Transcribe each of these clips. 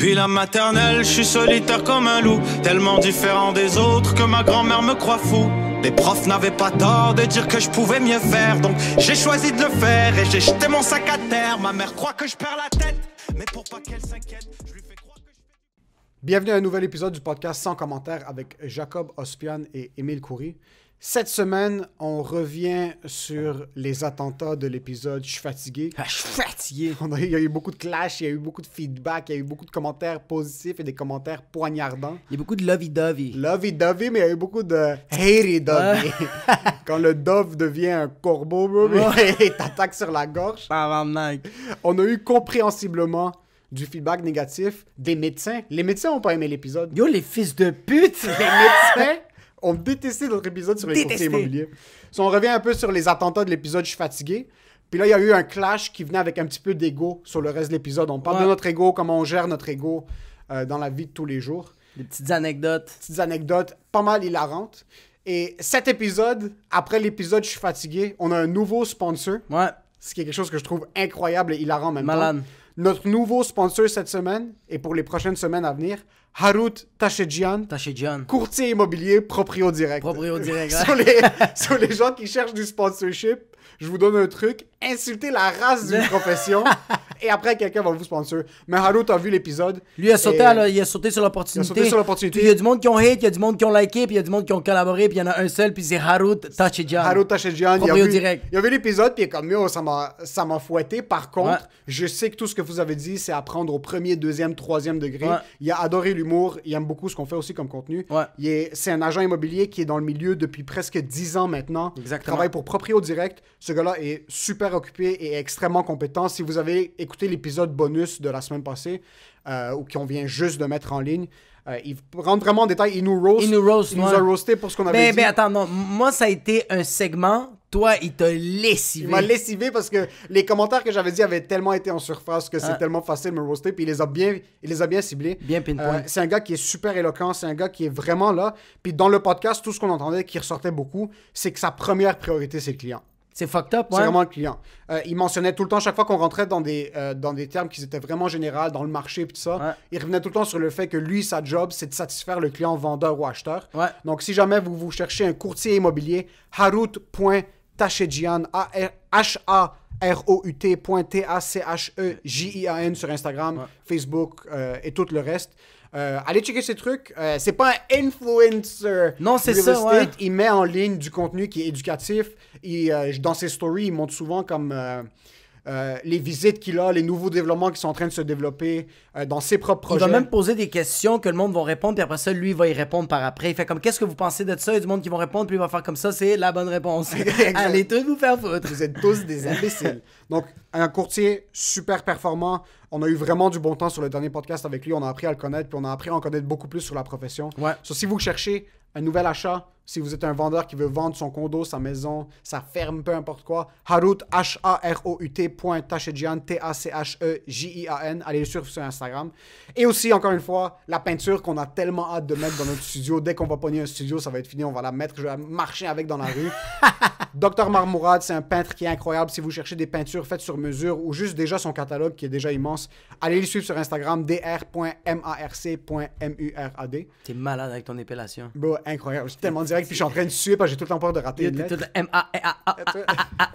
Depuis la maternelle, je suis solitaire comme un loup, tellement différent des autres que ma grand-mère me croit fou. Les profs n'avaient pas tort de dire que je pouvais mieux faire, donc j'ai choisi de le faire et j'ai jeté mon sac à terre. Ma mère croit que je perds la tête, mais pour pas qu'elle s'inquiète, je lui fais croire que je... Bienvenue à un nouvel épisode du podcast Sans commentaire avec Jacob Ospian et Émile Coury. Cette semaine, on revient sur les attentats de l'épisode « Je suis fatigué ». Je suis fatigué. Il y a eu beaucoup de clash, il y a eu beaucoup de feedback, il y a eu beaucoup de commentaires positifs et des commentaires poignardants. Il y a beaucoup de lovey-dovey. Lovey-dovey, mais il y a eu beaucoup de hatey-dovey. Quand le dove devient un corbeau, bro, il t'attaque sur la gorge. On a eu compréhensiblement du feedback négatif des médecins. Les médecins n'ont pas aimé l'épisode. Yo, les fils de pute! Les médecins ont détesté notre épisode sur les courtiers immobiliers. So, on revient un peu sur les attentats de l'épisode « Je suis fatigué ». Puis là, il y a eu un clash qui venait avec un petit peu d'ego sur le reste de l'épisode. On parle de notre ego, comment on gère notre ego dans la vie de tous les jours. Des petites anecdotes. Petites anecdotes pas mal hilarantes. Et cet épisode, après l'épisode « Je suis fatigué », on a un nouveau sponsor. Ouais. Ce qui est quelque chose que je trouve incroyable et hilarant en même Malade. temps. Notre nouveau sponsor cette semaine et pour les prochaines semaines à venir, Harut Tachedjian, courtier immobilier, proprio direct. Proprio direct. Sur les gens qui cherchent du sponsorship, je vous donne un truc, insultez la race d'une profession et après quelqu'un va vous sponsor. Mais Harut a vu l'épisode. Lui, il a sauté sur l'opportunité. Puis il y a du monde qui ont hate, il y a du monde qui ont liké, puis il y a du monde qui ont collaboré, puis il y en a un seul, puis c'est Harut Tachedjian. Harut Tachedjian, proprio direct. Il a vu l'épisode, puis il est comme, yo, ça m'a fouetté. Par contre, je sais que tout ce que vous avez dit, c'est à prendre au premier, deuxième, troisième degré. Ouais. Il a adoré l'humour, il aime beaucoup ce qu'on fait aussi comme contenu. Ouais. C'est un agent immobilier qui est dans le milieu depuis presque 10 ans maintenant. Exactement. Il travaille pour Proprio Direct. Ce gars-là est super occupé et extrêmement compétent. Si vous avez écouté l'épisode bonus de la semaine passée, ou qu'on vient juste de mettre en ligne, il rentre vraiment en détail. Il nous roast. Il nous a roasté pour ce qu'on avait dit. Mais attends, non. Moi, ça a été un segment. Toi, il t'a lessivé. Il m'a lessivé parce que les commentaires que j'avais dit avaient tellement été en surface que c'est tellement facile de me roaster. Puis il les a bien ciblés. Bien pinpoint. C'est un gars qui est super éloquent. C'est un gars qui est vraiment là. Puis dans le podcast, tout ce qu'on entendait qui ressortait beaucoup, c'est que sa première priorité, c'est le client. C'est fucked up, ouais. C'est vraiment le client. Il mentionnait tout le temps, chaque fois qu'on rentrait dans des termes qui étaient vraiment généraux, dans le marché et tout ça, il revenait tout le temps sur le fait que lui, sa job, c'est de satisfaire le client vendeur ou acheteur. Ouais. Donc, si jamais vous cherchez un courtier immobilier, harut.tachedjian, Harut.tachedjian sur Instagram, Facebook et tout le reste. Allez checker ces trucs. C'est pas un influencer. Non, c'est ça, ouais. Il met en ligne du contenu qui est éducatif. Dans ses stories, il montre souvent comme les visites qu'il a, les nouveaux développements qui sont en train de se développer dans ses propres projets. Il va même poser des questions que le monde va répondre, puis après ça, lui, il va y répondre par après. Il fait comme, qu'est-ce que vous pensez de ça? Il y a du monde qui vont répondre, puis il va faire comme ça, c'est la bonne réponse. Allez tous vous faire foutre. Vous êtes tous des imbéciles. Donc, un courtier super performant. On a eu vraiment du bon temps sur le dernier podcast avec lui. On a appris à le connaître, puis on a appris à en connaître beaucoup plus sur la profession. Ouais. So, si vous cherchez un nouvel achat, si vous êtes un vendeur qui veut vendre son condo, sa maison, sa ferme, peu importe quoi, Harut, Harut.tachedjian, Tachedjian. Allez le suivre sur Instagram. Et aussi, encore une fois, la peinture qu'on a tellement hâte de mettre dans notre studio. Dès qu'on va pogner un studio, ça va être fini. On va la mettre. Je vais marcher avec dans la rue. Dr Marmourad, c'est un peintre qui est incroyable. Si vous cherchez des peintures faites sur mesure ou juste déjà son catalogue qui est déjà immense, allez le suivre sur Instagram, dr.marc.murad. T'es malade avec ton épellation. Bro, incroyable. Je suis tellement direct puis je suis en train de suer parce que j'ai tout le temps peur de rater une lettre.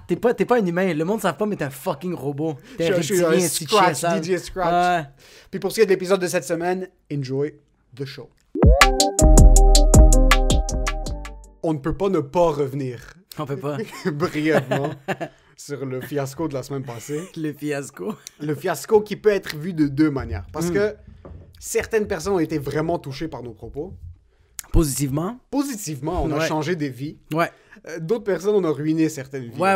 T'es pas un humain. Le monde ne savent pas, mais t'es un fucking robot. Je suis un Scratch, DJ Scratch. Ouais. Puis pour ce qui est de l'épisode de cette semaine, enjoy the show. On ne peut pas ne pas revenir. On peut pas. Brièvement sur le fiasco de la semaine passée. Le fiasco. Le fiasco qui peut être vu de deux manières. Parce que certaines personnes ont été vraiment touchées par nos propos. Positivement. Positivement, on a changé des vies. Ouais. D'autres personnes, on a ruiné certaines vies. Ouais.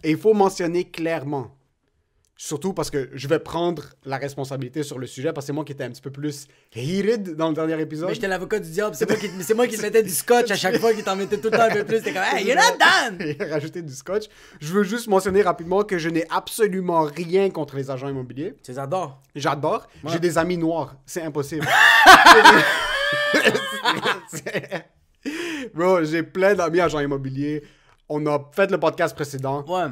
Et il faut mentionner clairement, surtout parce que je vais prendre la responsabilité sur le sujet, parce que c'est moi qui étais un petit peu plus heated dans le dernier épisode. Mais j'étais l'avocat du diable, c'est moi qui te mettais du scotch à chaque fois, qui t'en mettais tout le temps un peu plus. T'es comme, hey, you're not done! Il a rajouté du scotch. Je veux juste mentionner rapidement que je n'ai absolument rien contre les agents immobiliers. Tu les adores? J'adore. Ouais. J'ai des amis noirs. C'est impossible. Bro, j'ai plein d'amis agents immobiliers. On a fait le podcast précédent. Ouais.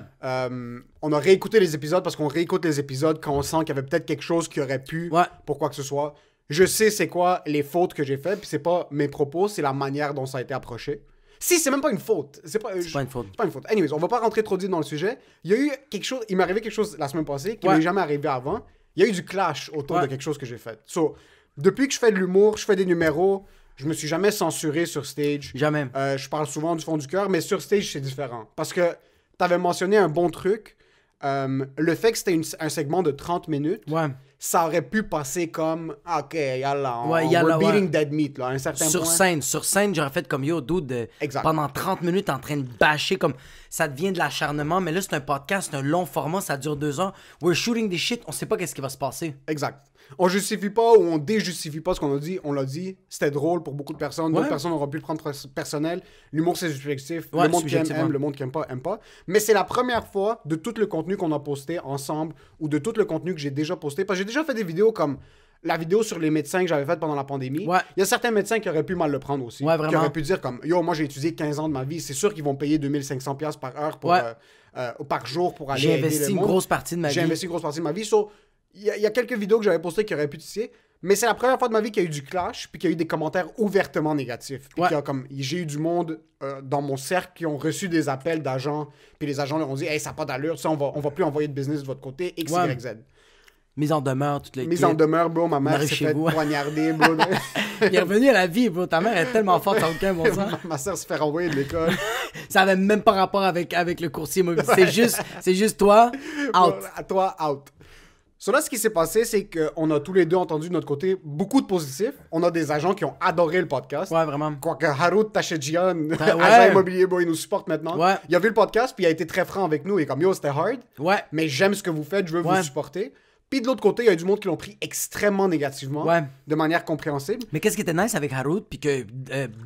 On a réécouté les épisodes parce qu'on réécoute les épisodes quand on sent qu'il y avait peut-être quelque chose qui aurait pu, pour quoi que ce soit. Je sais c'est quoi les fautes que j'ai faites, puis c'est pas mes propos, c'est la manière dont ça a été approché. Si, c'est même pas une faute. C'est pas une faute. C'est pas une faute. Anyways, on va pas rentrer trop vite dans le sujet. Il y a eu quelque chose, il m'est arrivé quelque chose la semaine passée qui m'est jamais arrivé avant. Il y a eu du clash autour de quelque chose que j'ai fait. So, depuis que je fais de l'humour, je fais des numéros, je me suis jamais censuré sur stage. Jamais. Je parle souvent du fond du cœur, mais sur stage, c'est différent. Parce que t'avais mentionné un bon truc. Le fait que c'était un segment de 30 minutes, ça aurait pu passer comme OK, yalla, we're beating dead meat, là, à un certain point. Sur scène, j'aurais fait comme yo, dude, pendant 30 minutes en train de bâcher, comme ça devient de l'acharnement, mais là, c'est un podcast, c'est un long format, ça dure 2 heures. We're shooting des shit, on sait pas qu'est-ce qui va se passer. Exact. On justifie pas ou on déjustifie pas ce qu'on a dit. On l'a dit, c'était drôle pour beaucoup de personnes. D'autres personnes auraient pu le prendre personnel. L'humour, c'est subjectif. Le monde qui aime, le monde qui aime pas. Mais c'est la première fois de tout le contenu qu'on a posté ensemble ou de tout le contenu que j'ai déjà posté. Parce que j'ai déjà fait des vidéos comme la vidéo sur les médecins que j'avais faite pendant la pandémie. Il y a certains médecins qui auraient pu mal le prendre aussi. Qui auraient pu dire comme, yo, moi j'ai étudié 15 ans de ma vie. C'est sûr qu'ils vont payer 2500$ par heure par jour pour aller aider le monde. J'ai investi une grosse partie de ma vie. So, il y a quelques vidéos que j'avais postées qui auraient pu tisser, mais c'est la première fois de ma vie qu'il y a eu du clash, puis qu'il y a eu des commentaires ouvertement négatifs. Puis j'ai eu du monde dans mon cercle qui ont reçu des appels d'agents, puis les agents leur ont dit « Hey, ça n'a pas d'allure, ça, on va plus envoyer de business de votre côté, X, Y, Z. » Mise en demeure, toutes les Mise en demeure, bro, ma mère s'est fait poignarder, bro. Il est revenu à la vie, bro. Ta mère est tellement forte, ça n'a aucun bon sens. Ma soeur se fait renvoyer de l'école. Ça n'avait même pas rapport avec le courtier immobilier. C'est juste toi, out. Toi, out. So là, ce qui s'est passé, c'est qu'on a tous les deux entendu de notre côté beaucoup de positifs. On a des agents qui ont adoré le podcast. Ouais, vraiment. Quoique Harout Tachedjian, agent immobilier, il nous supporte maintenant. Il a vu le podcast, puis il a été très franc avec nous. Il est comme, yo, c'était hard, mais j'aime ce que vous faites, je veux vous supporter. Puis de l'autre côté, il y a du monde qui l'ont pris extrêmement négativement, de manière compréhensible. Mais qu'est-ce qui était nice avec Harout, puis que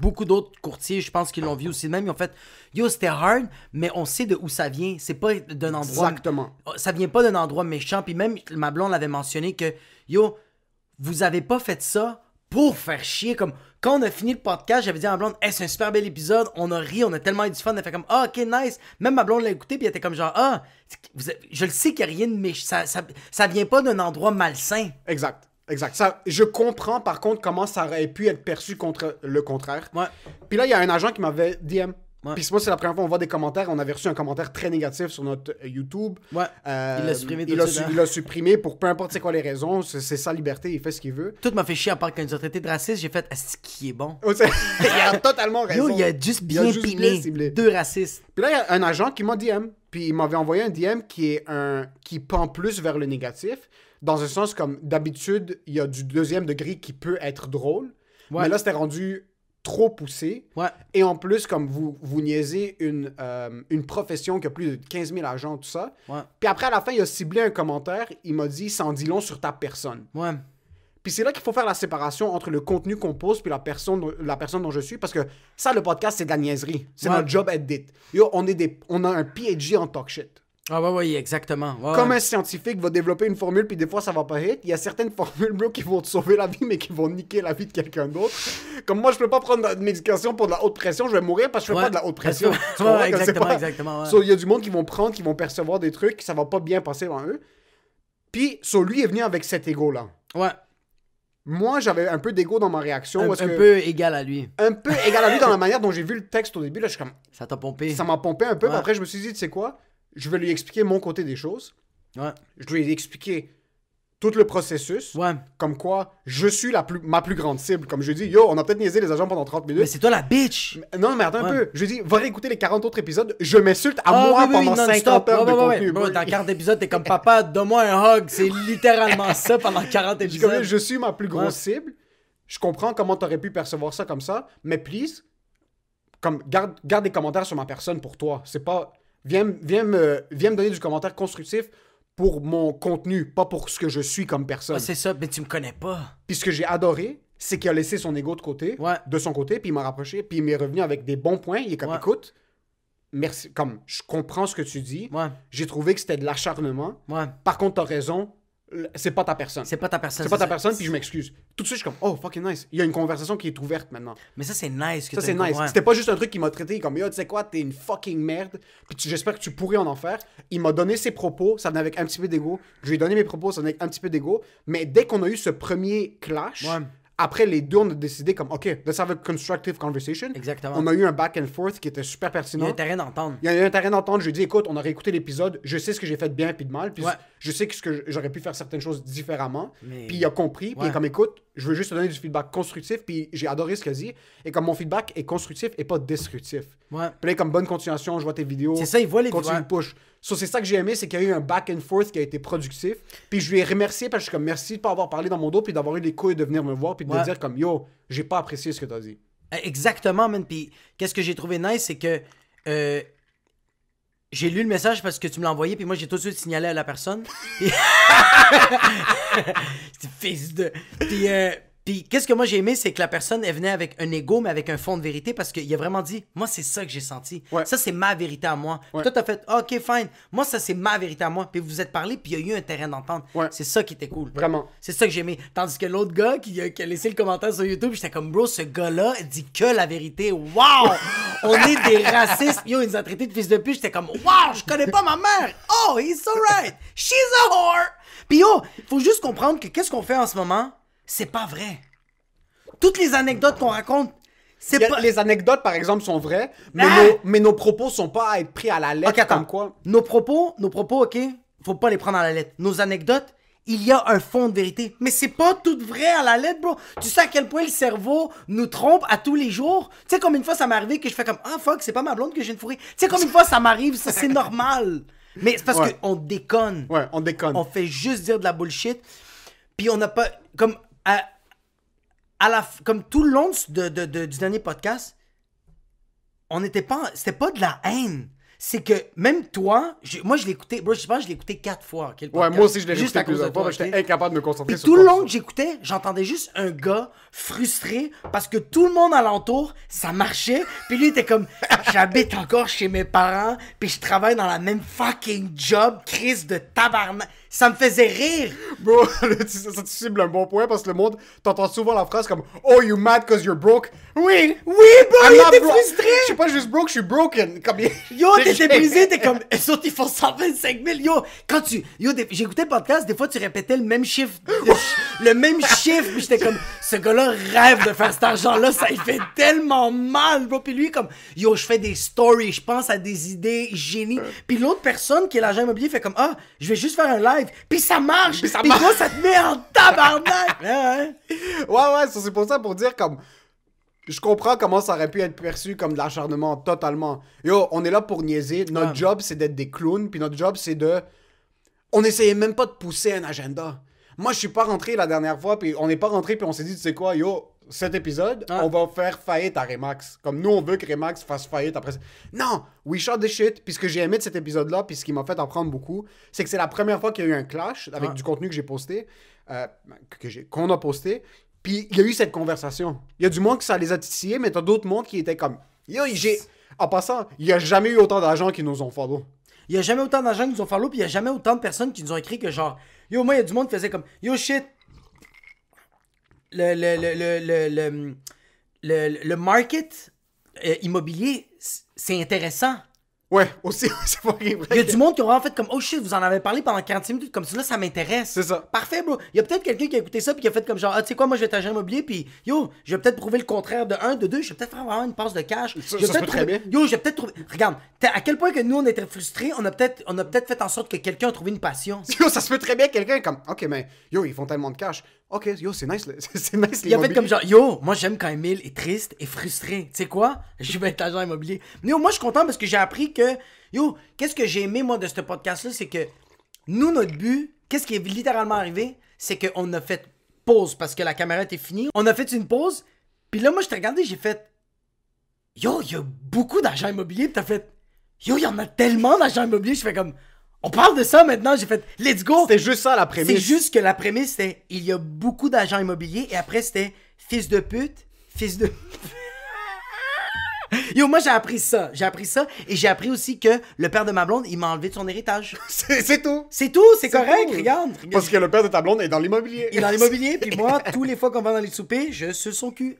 beaucoup d'autres courtiers, je pense qu'ils l'ont vu aussi de même, ils ont fait « Yo, c'était hard, mais on sait de où ça vient. C'est pas d'un endroit... » Exactement. Ça vient pas d'un endroit méchant. Puis même, ma blonde avait mentionné que « Yo, vous avez pas fait ça pour faire chier. » Comme quand on a fini le podcast, j'avais dit à ma blonde « Hey, c'est un super bel épisode. On a ri, on a tellement eu du fun. » Elle fait comme « Ah, ok, nice. » Même ma blonde l'a écouté, puis elle était comme genre « Ah, je le sais qu'il n'y a rien de méchant. Ça vient pas d'un endroit malsain. » Exact. Ça, je comprends par contre comment ça aurait pu être perçu contre le contraire. Puis là, il y a un agent qui m'avait DM. Puis moi, c'est la première fois qu'on voit des commentaires. On avait reçu un commentaire très négatif sur notre YouTube. Il l'a supprimé tout de suite. Il l'a supprimé pour peu importe c'est quoi les raisons. C'est sa liberté, il fait ce qu'il veut. Tout m'a fait chier à part quand il nous a traité de raciste. J'ai fait « Est-ce qu'il est bon? » Il a totalement raison. Yo, il a juste bien piné. 2 racistes. Puis là, il y a un agent qui m'a DM. Puis il m'avait envoyé un DM qui pend plus vers le négatif. Dans un sens comme d'habitude, il y a du deuxième degré qui peut être drôle. Mais là, c'était rendu trop poussé. Et en plus, comme vous niaisez une profession qui a plus de 15 000 agents, tout ça. Puis après, à la fin, il a ciblé un commentaire. Il m'a dit « Ça en dit long sur ta personne. » Puis c'est là qu'il faut faire la séparation entre le contenu qu'on pose puis la personne dont je suis. Parce que ça, le podcast, c'est de la niaiserie. C'est notre job edit. Yo, on a un PhD en talk shit. Ah oui, exactement. Comme un scientifique va développer une formule, puis des fois, ça va pas hit. Il y a certaines formules, bro, qui vont te sauver la vie, mais qui vont niquer la vie de quelqu'un d'autre. Comme moi, je peux pas prendre de médication pour de la haute pression, je vais mourir parce que je fais pas de la haute pression. Exactement. So, il y a du monde qui vont prendre, qui vont percevoir des trucs, ça va pas bien passer devant eux. Puis, lui est venu avec cet ego-là. Moi, j'avais un peu d'ego dans ma réaction. Un peu égal à lui. Un peu égal à lui dans la manière dont j'ai vu le texte au début. Là, je suis comme... Ça t'a pompé. Ça m'a pompé un peu. Mais après, je me suis dit, tu sais quoi? Je vais lui expliquer mon côté des choses. Je lui ai expliqué tout le processus. Comme quoi, je suis ma plus grande cible. Comme je dis, yo, on a peut-être niaisé les agents pendant 30 minutes. Mais c'est toi la bitch! Non, mais attends un peu. Je lui ai dit, va réécouter les 40 autres épisodes. Je m'insulte à moi pendant 50 heures de contenu. Bro, dans 40 épisodes, t'es comme papa, donne-moi un hug. C'est littéralement ça pendant 40 épisodes. Je suis ma plus grosse cible. Je comprends comment t'aurais pu percevoir ça comme ça. Mais please, comme, garde des commentaires sur ma personne pour toi. C'est pas... Viens me donner du commentaire constructif pour mon contenu, pas pour ce que je suis comme personne. C'est ça, mais tu me connais pas. Puis ce que j'ai adoré, c'est qu'il a laissé son ego de côté, de son côté, puis il m'a rapproché, puis il m'est revenu avec des bons points. Il est comme, écoute, merci, comme, je comprends ce que tu dis. J'ai trouvé que c'était de l'acharnement. Par contre, t'as raison. c'est pas ta personne. C'est pas ta personne. C'est pas ta personne, puis je m'excuse. Tout de suite, je suis comme, oh, fucking nice. Il y a une conversation qui est ouverte maintenant. Mais ça, c'est nice. Ça, c'est nice. C'était pas juste un truc qui m'a traité comme, yo, tu sais quoi, t'es une fucking merde, puis j'espère que tu pourrais en faire. Il m'a donné ses propos, ça venait avec un petit peu d'ego. Je lui ai donné mes propos, ça venait avec un petit peu d'ego. Mais dès qu'on a eu ce premier clash, après les deux, on a décidé comme, OK, let's have a constructive conversation. Exactement. On a eu un back and forth qui était super pertinent. Il y a un terrain d'entendre. Il y a eu un terrain d'entente. Je lui ai dit, écoute, on a réécouté l'épisode, je sais ce que j'ai fait de bien puis de mal, puis je sais que j'aurais pu faire certaines choses différemment. Puis il a compris, puis il est comme, écoute, je veux juste te donner du feedback constructif, puis j'ai adoré ce qu'il a dit. Et comme mon feedback est constructif et pas destructif. Ouais. Puis là, comme bonne continuation, je vois tes vidéos. C'est ça, il voit les vidéos. Continue de push. So, c'est ça que j'ai aimé, c'est qu'il y a eu un back and forth qui a été productif. Puis je lui ai remercié parce que je suis comme, merci de pas avoir parlé dans mon dos, puis d'avoir eu les couilles de venir me voir, puis de me dire comme, yo, j'ai pas apprécié ce que t'as dit. Exactement, man. Puis qu'est-ce que j'ai trouvé nice, c'est que j'ai lu le message parce que tu me l'as envoyé, puis moi j'ai tout de suite signalé à la personne. Fils de. Puis qu'est-ce que moi j'ai aimé, c'est que la personne, elle venait avec un ego, mais avec un fond de vérité, parce qu'il a vraiment dit, moi c'est ça que j'ai senti. Ouais. Ça c'est ma vérité à moi. Puis toi t'as fait, ok fine, moi ça c'est ma vérité à moi. Puis vous vous êtes parlé, puis il y a eu un terrain d'entente. Ouais. C'est ça qui était cool. Vraiment. C'est ça que j'ai aimé. Tandis que l'autre gars qui a laissé le commentaire sur YouTube, j'étais comme, bro, ce gars-là dit que la vérité. Wow! On est des racistes. Yo, il nous a traités de fils de pute. J'étais comme, wow, je connais pas ma mère. Oh, he's so right. She's a whore. Puis yo, faut juste comprendre que qu'est-ce qu'on fait en ce moment, c'est pas vrai. Toutes les anecdotes qu'on raconte, c'est pas... Les anecdotes, par exemple, sont vraies, mais, mais nos propos sont pas à être pris à la lettre. Ok, attends. Comme quoi. Nos propos, ok, faut pas les prendre à la lettre. Nos anecdotes, il y a un fond de vérité. Mais c'est pas tout vrai à la lettre, bro. Tu sais à quel point le cerveau nous trompe à tous les jours? Tu sais comme une fois ça m'est arrivé que je fais comme, ah fuck, c'est pas ma blonde que je viens de fourrer. Tu sais comme une fois ça m'arrive, ça c'est normal. Mais c'est parce qu'on déconne. Ouais, on déconne. On fait juste dire de la bullshit. Puis on n'a pas... Comme... comme tout le long du dernier podcast, on n'était pas... C'était pas de la haine. C'est que même toi, moi je l'ai écouté, bro, je pense que je l'ai écouté 4 fois. Ouais, moi aussi je l'ai écouté plusieurs fois, j'étais incapable de me concentrer sur tout le long que j'écoutais, j'entendais juste un gars frustré parce que tout le monde alentour, ça marchait. Puis lui il était comme, j'habite encore chez mes parents, puis je travaille dans la même fucking job, crise de tabarnak. Ça me faisait rire. Bro, ça te cible un bon point parce que le monde, t'entends souvent la phrase comme « Oh, you mad cause you're broke? » Oui, bro, il était frustré. Je suis pas juste broke, je suis broken. Comme... Yo, t'étais brisé, t'es comme, eux autres, ils font 125 000. Yo, j'écoutais le podcast, des fois, tu répétais le même chiffre, le même chiffre, puis j'étais comme, ce gars-là rêve de faire cet argent-là, ça il fait tellement mal, bro. Puis lui, comme, yo, je fais des stories, je pense à des idées génies. Puis l'autre personne qui est l'agent immobilier fait comme, ah, je vais juste faire un live. Puis ça marche! Puis toi, ça te met en tabarnak! Ouais, c'est pour ça, pour dire comme... Je comprends comment ça aurait pu être perçu comme de l'acharnement, totalement. Yo, on est là pour niaiser. Notre job, c'est d'être des clowns. Puis notre job, c'est de... On essayait même pas de pousser un agenda. Moi, je suis pas rentré la dernière fois, puis on n'est pas rentré, puis on s'est dit, tu sais quoi, yo... Cet épisode, on va faire faillite à Remax. Comme nous, on veut que Remax fasse faillite après. Non, we shot the shit. Puis ce que j'ai aimé de cet épisode-là, puis ce qui m'a fait en prendre beaucoup, c'est que c'est la première fois qu'il y a eu un clash avec du contenu que j'ai posté, qu'on a posté. Puis il y a eu cette conversation. Il y a du monde que ça les a titillés, mais t'as d'autres mondes qui étaient comme... Yo, en passant, il n'y a jamais eu autant d'agents qui nous ont follow. Il n'y a jamais autant d'agents qui nous ont follow, puis il n'y a jamais autant de personnes qui nous ont écrit que genre... Yo, moi, il y a du monde qui faisait comme... Yo, shit... Le market immobilier, c'est intéressant. Ouais, aussi, c'est pas vrai. Il y a du monde qui aura en fait comme, oh shit, vous en avez parlé pendant 46 minutes, comme ça, là, ça m'intéresse. C'est ça. Parfait, bro. Il y a peut-être quelqu'un qui a écouté ça puis qui a fait comme genre, ah, tu sais quoi, moi, je vais être agent immobilier, puis yo, je vais peut-être prouver le contraire de 1, de 2, je vais peut-être faire vraiment une passe de cash. Ça se peut très bien. Yo, je vais peut-être trouver. Regarde, à quel point que nous, on était frustrés, on a peut-être fait en sorte que quelqu'un a trouvé une passion. Yo, ça se peut très bien, quelqu'un comme, ok, mais yo, ils font tellement de cash. Ok, yo, c'est nice, c'est nice. Il a fait comme genre, yo, moi j'aime quand Emile est triste et frustré. Tu sais quoi? Je vais être agent immobilier. Mais yo, moi je suis content parce que j'ai appris que, yo, qu'est-ce que j'ai aimé moi de ce podcast-là, c'est que nous, notre but, qu'est-ce qui est littéralement arrivé, c'est qu'on a fait pause parce que la caméra était finie. On a fait une pause, puis là, moi je t'ai regardé, j'ai fait, yo, il y a beaucoup d'agents immobiliers, puis t'as fait, yo, il y en a tellement d'agents immobiliers, je fais comme... On parle de ça maintenant, j'ai fait let's go. C'était juste ça la prémisse. C'est juste que la prémisse c'était il y a beaucoup d'agents immobiliers et après c'était fils de pute, fils de Yo, moi, j'ai appris ça. J'ai appris ça. Et j'ai appris aussi que le père de ma blonde, il m'a enlevé de son héritage. C'est tout. C'est tout, c'est correct, tout. regarde. Parce que le père de ta blonde est dans l'immobilier. Il est dans l'immobilier, puis moi, tous les fois qu'on va dans les soupers, je suce son cul.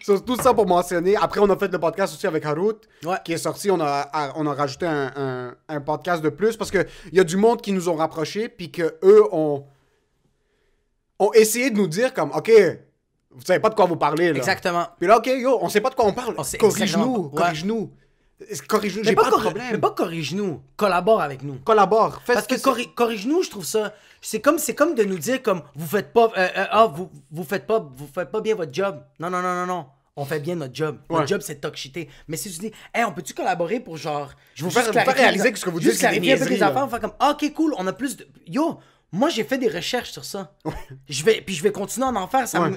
So, tout ça pour mentionner. Après, on a fait le podcast aussi avec Harout, Ouais. qui est sorti. On a rajouté un podcast de plus parce qu'il y a du monde qui nous ont rapprochés, puis qu'eux ont essayé de nous dire comme, OK, vous savez pas de quoi vous parlez, là. Exactement. Puis là, OK, yo, on sait pas de quoi on parle. On sait Corrige-nous, exactement pas. Ouais. corrige-nous. Corrige-nous, j'ai pas de problème. Mais pas corrige-nous, collabore avec nous. Collabore. Fais Parce ce que corrige-nous, je trouve ça. C'est comme de nous dire comme vous faites pas vous faites pas bien votre job. Non. On fait bien notre job. Ouais. Notre job, c'est de talk shitter. Mais si tu dis, hey, on peut-tu collaborer pour genre. Je vous juste faire clarifier réaliser les- que ce que vous juste dites, c'est des clarifier un peu niaiseries, des affaires, là. on fait comme, ah, ok, cool, on a plus de. Yo, moi, j'ai fait des recherches sur ça. Je vais continuer à en faire. Ça Ouais.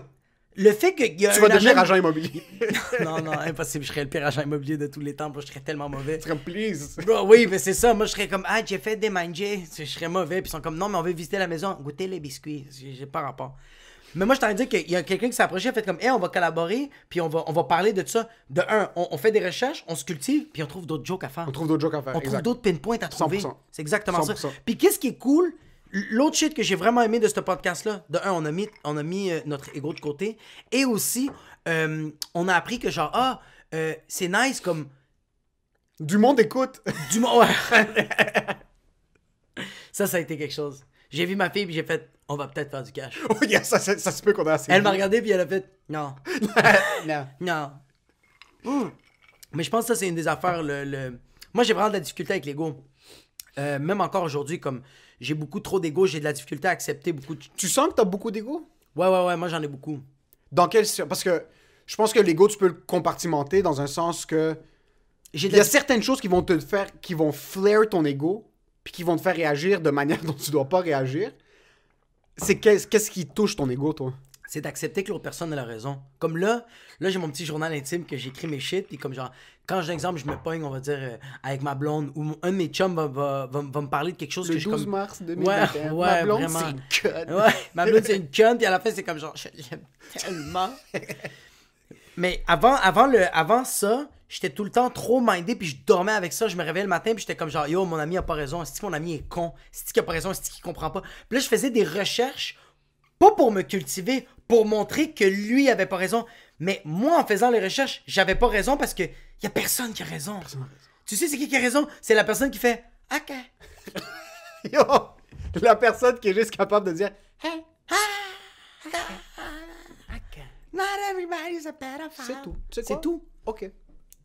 Le fait qu'il y a Tu vas devenir agent immobilier. Non, impossible. Je serais le pire agent immobilier de tous les temps. Bro, je serais tellement mauvais. C'est comme, please. Bro, oui, mais c'est ça. Moi, je serais comme, ah, j'ai fait des manger. Je serais mauvais. Puis ils sont comme, non, mais on veut visiter la maison. Goûter les biscuits. J'ai pas rapport. Mais moi, je t'en ai dit qu'il y a quelqu'un qui s'est approché, fait comme, hey, on va collaborer, puis on va parler de ça. De un, on fait des recherches, on se cultive, puis on trouve d'autres jokes à faire. On trouve d'autres jokes à faire. On trouve exact. d'autres pinpoints à trouver. 100%. C'est exactement 100%. ça. Puis qu'est-ce qui est cool, l'autre shit que j'ai vraiment aimé de ce podcast-là, de un, on a mis notre ego de côté, et aussi, on a appris que genre, c'est nice comme Du monde écoute. du monde. Ça a été quelque chose. J'ai vu ma fille, puis j'ai fait, on va peut-être faire du cash. Oh, yeah, ça se peut qu'on a assez. Elle m'a regardé, puis elle a fait, non. Non. Non. Mais je pense que ça, c'est une des affaires. Moi, j'ai vraiment de la difficulté avec l'ego. Même encore aujourd'hui, comme j'ai beaucoup trop d'ego, j'ai de la difficulté à accepter beaucoup de... Tu sens que t'as beaucoup d'ego? Ouais, moi, j'en ai beaucoup. Dans quel... Parce que je pense que l'ego, tu peux le compartimenter dans un sens que... J'ai de Il y la... a certaines choses qui vont te faire... qui vont flare ton ego, puis qui vont te faire réagir de manière dont tu dois pas réagir. C'est qu'est-ce qui touche ton ego, toi? C'est d'accepter que l'autre personne a la raison. Comme là, j'ai mon petit journal intime que j'écris mes shit, puis comme genre, quand j'ai un exemple, je me pogne, on va dire, avec ma blonde, ou un de mes chums va me parler de quelque chose Le que je 12 comme... mars 2021. Ouais, ma blonde, vraiment. c'est une conne. Ouais, ma blonde, c'est une conne, puis à la fin, c'est comme genre, je l'aime tellement. Mais avant ça, j'étais tout le temps trop mindé, puis je dormais avec ça. Je me réveillais le matin, puis j'étais comme genre, yo, mon ami a pas raison. Est-ce que mon ami est con? Est-ce qu'il a pas raison? Est-ce qu'il comprend pas? Puis là, je faisais des recherches, pas pour me cultiver, pour montrer que lui avait pas raison. Mais moi, en faisant les recherches, j'avais pas raison parce que y a personne qui a raison. Tu sais, c'est qui a raison? C'est la personne qui fait, OK. Yo, la personne qui est juste capable de dire hey, Not everybody's a pedophile. c'est tout. Tu sais C'est quoi? tout. OK.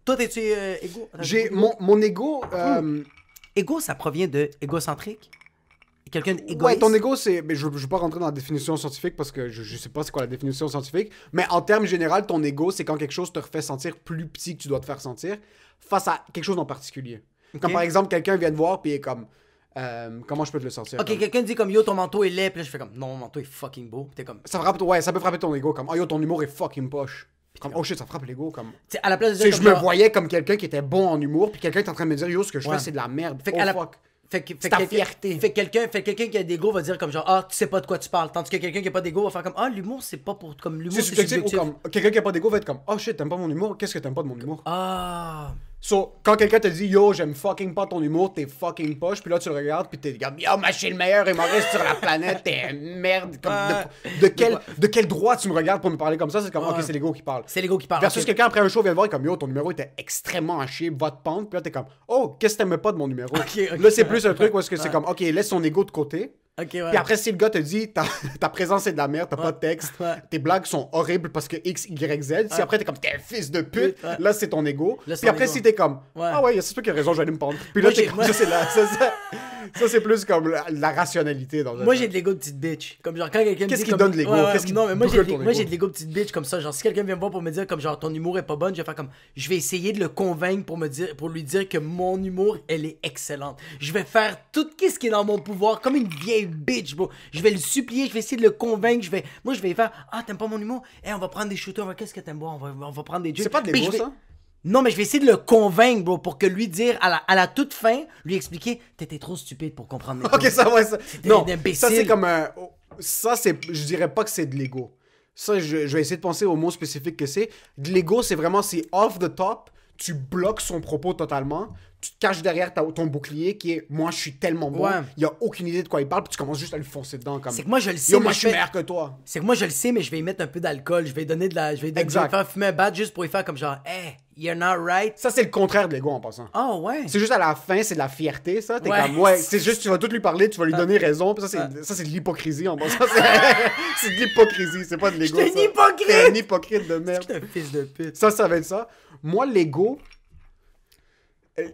Toi, t'es-tu égo? J'ai mon ego. Égo, ça provient de égocentrique. Quelqu'un d'égoïste. Ouais, ton ego, c'est. Mais je vais pas rentrer dans la définition scientifique parce que je sais pas c'est quoi la définition scientifique. Mais en termes général, ton ego, c'est quand quelque chose te refait sentir plus petit que tu dois te faire sentir face à quelque chose en particulier. Comme par exemple, quelqu'un vient te voir puis est comme. Comment je peux te le sortir? Ok, comme- quelqu'un dit comme yo, ton manteau est laid, puis là je fais comme non, mon manteau est fucking beau. Puis t'es comme. Ça frappe, ouais, ça peut frapper ton ego comme oh yo, ton humour est fucking poche. Comme oh shit, ça frappe l'ego comme. T'sais, à la place de Tu sais, dire je comme me genre- voyais comme quelqu'un qui était bon en humour, puis quelqu'un est en train de me dire yo, ce que je Ouais. fais c'est de la merde. Fait Oh, qu'à la- fuck. Fait ta quelqu'un- fierté. Fait quelqu'un qui a des go va dire comme genre ah, tu sais pas de quoi tu parles. Tandis que quelqu'un qui a pas d'ego va faire comme ah, l'humour c'est pas pour. Comme l'humour C'est c'est subjectif ou subjectif. comme quelqu'un qui a pas d'ego va être comme oh shit, t'aimes pas mon humour, qu'est-ce que t'aimes pas de mon humour? Ah. So, quand quelqu'un te dit yo, j'aime fucking pas ton humour, t'es fucking poche, puis là tu le regardes, puis t'es comme yo, moi je suis le meilleur humoriste sur la planète, t'es une merde. Comme, de quel droit tu me regardes pour me parler comme ça? C'est comme ok, c'est l'ego qui parle. C'est l'ego qui parle. Versus ok. quelqu'un après un show vient te voir comme yo, ton numéro était extrêmement à chier, va te pendre, puis là t'es comme oh, qu'est-ce que t'aimes pas de mon numéro? Ok, Là c'est plus un truc où est-ce que c'est comme ok, laisse son ego de côté. Ok, ouais. Puis après, si le gars te dit ta présence est de la merde, t'as pas de texte, Ouais. tes blagues sont horribles parce que X, Y, Z, si après t'es comme t'es un fils de pute, Ouais. là c'est ton ego. Là, c'est Puis ton après, ego. si t'es comme Ouais. ah ouais, c'est sûr qu'il a raison, je vais aller me pendre. Puis Moi, là, t'es j'ai- comme moi- ça, c'est ça c'est plus comme la rationalité dans un Moi sens. j'ai de l'ego de petite bitch. Comme genre quand quelqu'un me Qu'est-ce dit qui comme... donne de l'ego? Qu'est-ce qui Non mais moi brûle j'ai ton moi, ego? j'ai de l'ego de petite bitch comme ça. Genre si quelqu'un vient me voir pour me dire comme genre ton humour est pas bonne, je vais faire comme je vais essayer de le convaincre pour lui dire que mon humour elle est excellente. Je vais faire tout ce qui est dans mon pouvoir comme une vieille bitch, bro. Je vais le supplier, je vais essayer de le convaincre, je vais lui faire ah t'aimes pas mon humour? On va prendre des shooters, qu'est-ce que t'aimes boire? On va prendre des drinks. C'est pas de Puis l'ego, je vais- ça? Non, mais je vais essayer de le convaincre, bro, pour que lui dire, à la toute fin, lui expliquer, t'étais trop stupide pour comprendre mes Ok, jokes. ça, ouais, ça. C'était Non, d'imbécile. ça, c'est comme un. Ça, c'est. Je dirais pas que c'est de l'ego. Ça, je vais essayer de penser au mot spécifique que c'est. De l'ego, c'est vraiment, c'est off the top. Tu bloques son propos totalement. Tu te caches derrière ton bouclier qui est « Moi, je suis tellement bon. Ouais. Il a aucune idée de quoi il parle. » Puis tu commences juste à lui foncer dedans comme... C'est que moi, je le sais, Yo, mais moi, je je suis fais- meilleur que toi. C'est que moi, je le sais, mais je vais y mettre un peu d'alcool. Je vais donner de la... Je vais Exact. faire fumer un bat juste pour lui faire comme genre « Hey, you're not right. Ça, c'est le contraire de l'ego en passant. » Oh, ouais. C'est juste à la fin, c'est de la fierté, ça. T'es Ouais. comme, ouais, c'est juste, tu vas tout lui parler, tu vas lui donner raison. Puis ça, c'est de l'hypocrisie en passant. C'est de l'hypocrisie, c'est pas de l'ego. J'étais ça. un hypocrite! T'es un hypocrite de merde. J'étais un fils de pute. Ça va être ça. Moi, l'ego.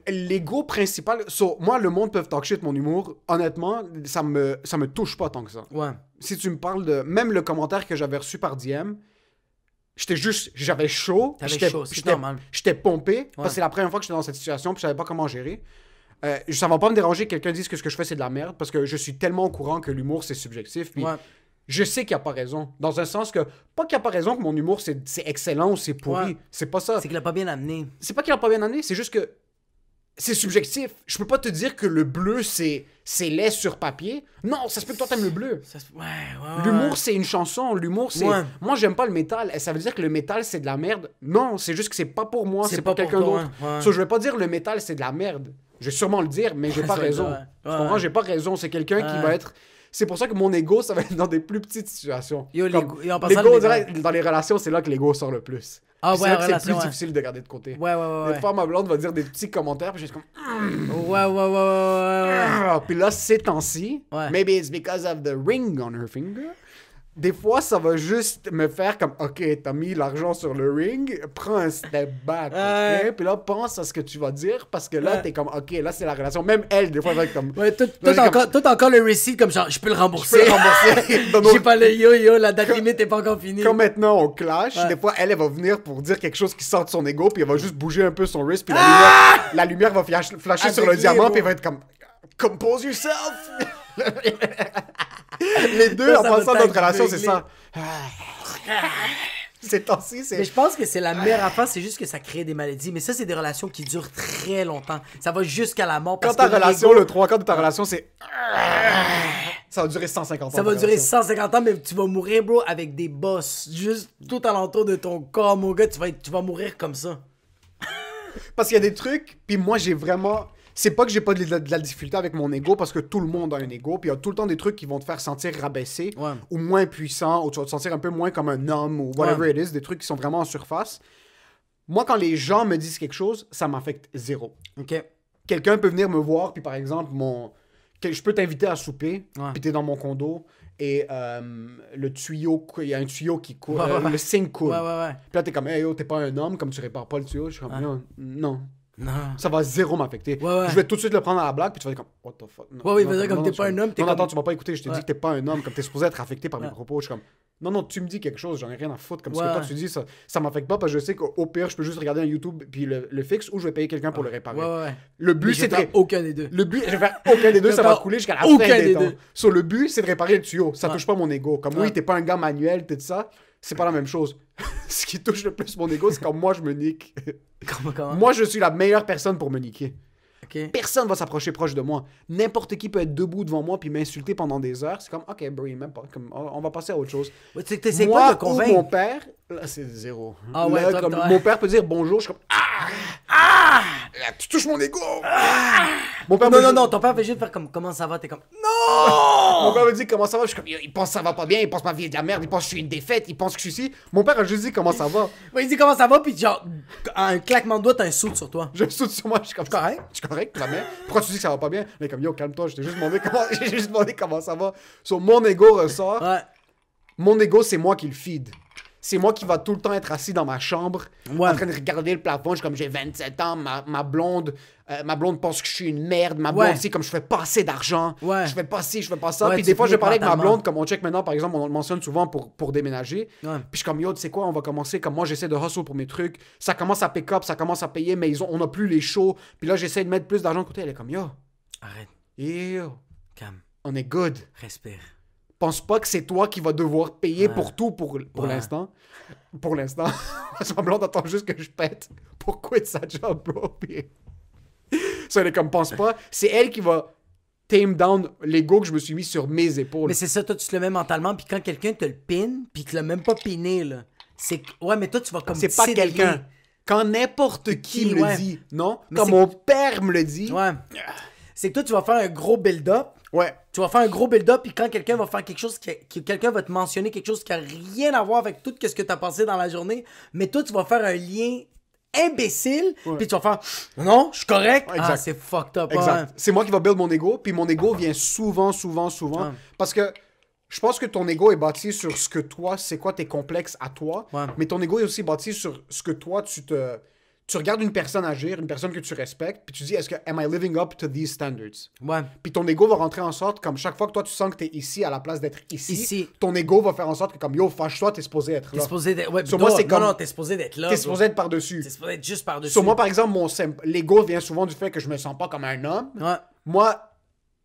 L'ego principal. Moi, le monde peut talk shit mon humour. Honnêtement, ça me touche pas tant que ça. Ouais. Si tu me parles de. Même le commentaire que j'avais reçu par DM, j'avais chaud. T'avais j'étais- chaud, c'est j'étais- normal. J'étais pompé. Parce que c'est la première fois que j'étais dans cette situation, puis je savais pas comment gérer. Ça va pas me déranger que quelqu'un dise que ce que je fais, c'est de la merde, parce que je suis tellement au courant que l'humour, c'est subjectif. Puis Ouais. je sais qu'il n'y a pas raison. Dans un sens que, pas qu'il n'y a pas raison que mon humour, c'est excellent ou c'est pourri. Ouais. C'est pas ça. C'est qu'il a pas bien amené. C'est pas qu'il a pas bien amené, c'est juste que c'est subjectif. Je peux pas te dire que le bleu, c'est laid sur papier. Non, ça se peut que toi, t'aimes le bleu. Ouais. L'humour, c'est une chanson. L'humour, c'est... Ouais. Moi, j'aime pas le métal. Ça veut dire que le métal, c'est de la merde. Non, c'est juste que c'est pas pour moi, c'est pas pour quelqu'un pour toi, d'autre. ouais. So, je vais pas dire le métal, c'est de la merde. Je vais sûrement le dire, mais j'ai pas Ça va être raison. ça, ouais. Tu comprends? J'ai pas raison. C'est quelqu'un qui Ouais. va être... C'est pour ça que mon ego, ça va être dans des plus petites situations. Yo, Comme, et en passant, l'ego, le on dirait, dans les relations, c'est là que l'ego sort le plus. Ah Puis ouais, c'est là en que c'est le relation, plus ouais. difficile de garder de côté. Ouais. Des fois, ma blonde va dire des petits commentaires, puis je suis comme... Ouais. Ah, puis là, ces temps-ci, Ouais. maybe it's because of the ring on her finger. Des fois, ça va juste me faire comme, OK, t'as mis l'argent sur le ring, prends un step back, Ouais. OK? Puis là, pense à ce que tu vas dire, parce que là, Ouais. t'es comme, OK, là, c'est la relation. Même elle, des fois, elle va être comme, Ouais, tout Là, j'ai encore le receipt comme genre, je peux le je rembourser. peux le rembourser. Dans nos- J'ai pas le yo, la date limite est pas encore finie. Comme maintenant, on clash, Ouais. des fois, elle va venir pour dire quelque chose qui sort de son ego, puis elle va juste bouger un peu son wrist, puis la lumière va flasher Avec sur le les diamant, mots. puis elle va être comme, compose yourself! Les deux, Ça en va passant notre t'activer. relation, c'est ça. Ces temps-ci, Mais c'est... je pense que c'est la meilleure affaire, c'est juste que ça crée des maladies. Mais ça, c'est des relations qui durent très longtemps. Ça va jusqu'à la mort. Quand Parce ta que relation, l'ego, le 3/4 de ta relation, c'est... Ça va durer 150 ans. ça va ta durer relation. 150 ans, mais tu vas mourir, bro, avec des bosses. Juste tout alentour de ton corps, mon gars. Tu vas mourir comme ça. Parce qu'il y a des trucs, puis moi, j'ai vraiment... C'est pas que j'ai pas de la difficulté avec mon ego, parce que tout le monde a un ego, puis il y a tout le temps des trucs qui vont te faire sentir rabaissé, Ouais. ou moins puissant, ou tu vas te sentir un peu moins comme un homme, ou whatever it is, des trucs qui sont vraiment en surface. Moi, quand les gens me disent quelque chose, ça m'affecte zéro. OK. Quelqu'un peut venir me voir, puis par exemple, je peux t'inviter à souper, Ouais. puis t'es dans mon condo, et le tuyau, il y a un tuyau qui coule, Ouais. le sink coule. Ouais. Puis là, t'es comme, hey yo, t'es pas un homme, comme tu répares pas le tuyau. Je suis comme, non. Non. Ça va zéro m'affecter. Ouais. Je vais tout de suite le prendre à la blague, puis tu vas être comme, what the fuck. Non, Ouais, oui, non, il va dire comme t'es pas un homme, t'es Non, comme- attends, tu m'as pas écouté. Je t'ai Ouais. dit que t'es pas un homme, comme t'es supposé être affecté par mes Ouais. propos. Je suis comme, non, tu me dis quelque chose, j'en ai rien à foutre. Comme ce que Ouais. toi tu dis, ça m'affecte pas, parce que je sais qu'au pire, je peux juste regarder un YouTube, puis le fixe, ou je vais payer quelqu'un pour le réparer. Ouais. Le Mais but, je c'est vais de. faire aucun des deux. Le but, je vais faire aucun des deux, Je ça vais va faire couler jusqu'à la aucun fin des des temps. deux. So, le but, c'est de réparer le tuyau. Ça Ouais. touche pas mon ego. Comme Ouais. oui, t'es pas un gars manuel, t'es de ça. C'est pas la même chose. Ce qui touche le plus mon ego, c'est quand moi je me nique. Comment? Moi, je suis la meilleure personne pour me niquer. OK. Personne va s'approcher proche de moi. N'importe qui peut être debout devant moi puis m'insulter pendant des heures. C'est comme, OK, bro, même pas. Comme, on va passer à autre chose. Ouais, t'essaies Moi pas de ou convaincre. mon père, là, c'est zéro. Ah ouais, Là, toi, comme toi. mon père peut dire bonjour, je suis comme, tu touches mon ego. Mon père me dit- Non, ton père fait juste faire comme comment ça va, t'es comme Mon père me dit comment ça va. Je suis comme, il pense que ça va pas bien, il pense que ma vie est de la merde, il pense que je suis une défaite, il pense que je suis ici. Mon père a juste dit comment ça va. Ouais, il dit comment ça va, puis genre, un claquement de doigts, t'as un soude sur toi. Je saute sur moi, je suis comme, Correct. Je suis correct, la mère. Pourquoi tu dis que ça va pas bien? Mais comme, yo, calme-toi, j'ai juste demandé comment ça va. So, mon ego ressort. Ouais. Mon ego, c'est moi qui le feed. C'est moi qui va tout le temps être assis dans ma chambre, Ouais. en train de regarder le plafond. Je suis comme, j'ai 27 ans, ma blonde pense que je suis une merde. Ma Ouais. blonde, c'est comme, je fais pas assez d'argent. Ouais. Je fais pas ci, je fais pas ça. Ouais, Puis tu des fois, je finis parlais avec ma mentalement. blonde, comme on check maintenant, par exemple, on le mentionne souvent pour déménager. Ouais. Puis je suis comme, yo, tu sais quoi, on va commencer, comme moi, j'essaie de hustle pour mes trucs. Ça commence à pick up, ça commence à payer, mais on a plus les shows. Puis là, j'essaie de mettre plus d'argent de côté. Elle est comme, yo, Arrête, yo, calme, on est good. respire. Pense pas que c'est toi qui vas devoir payer Ouais. pour tout pour Ouais. l'instant. Pour l'instant. Parce que ma blonde attend juste que je pète pour quitter sa job, bro. Puis... Ça, elle est comme, pense pas. C'est elle qui va tame down l'ego que je me suis mis sur mes épaules. Mais c'est ça, toi, tu te le mets mentalement, puis quand quelqu'un te le pine, puis qu'il l'a même pas piné, là, c'est... Ouais, mais toi, tu vas comme... C'est pas tisser des quelqu'un. liens. Quand n'importe qui me le ouais. dit, non? Mais Quand c'est- mon père me le dit, Ouais. C'est que toi, tu vas faire un gros build-up, ouais. tu vas faire un gros build-up, puis quand quelqu'un va faire quelque chose, quelqu'un va te mentionner quelque chose qui a rien à voir avec tout ce que tu as passé dans la journée, mais toi, tu vas faire un lien imbécile, puis tu vas faire non, je suis correct. Ouais, exact. Ah, c'est fucked up. Exact. Ouais. C'est moi qui va build mon ego, puis mon ego vient souvent, Ouais. parce que je pense que ton ego est bâti sur ce que toi, c'est quoi tes complexes à toi, Ouais. mais ton ego est aussi bâti sur ce que toi, tu regardes une personne agir, une personne que tu respectes, puis tu dis, est-ce que, am I living up to these standards? Ouais. Puis ton ego va rentrer en sorte, comme chaque fois que toi, tu sens que t'es ici à la place d'être ici, Ici. ton ego va faire en sorte que, comme, yo, fâche-toi, t'es supposé être T'es là. supposé d'être... Ouais, Sur moi, c'est comme- Non, t'es supposé d'être là. T'es bro. supposé être par-dessus. T'es supposé être juste par-dessus. Sur moi, par exemple, l'ego vient souvent du fait que je me sens pas comme un homme. Ouais. Moi,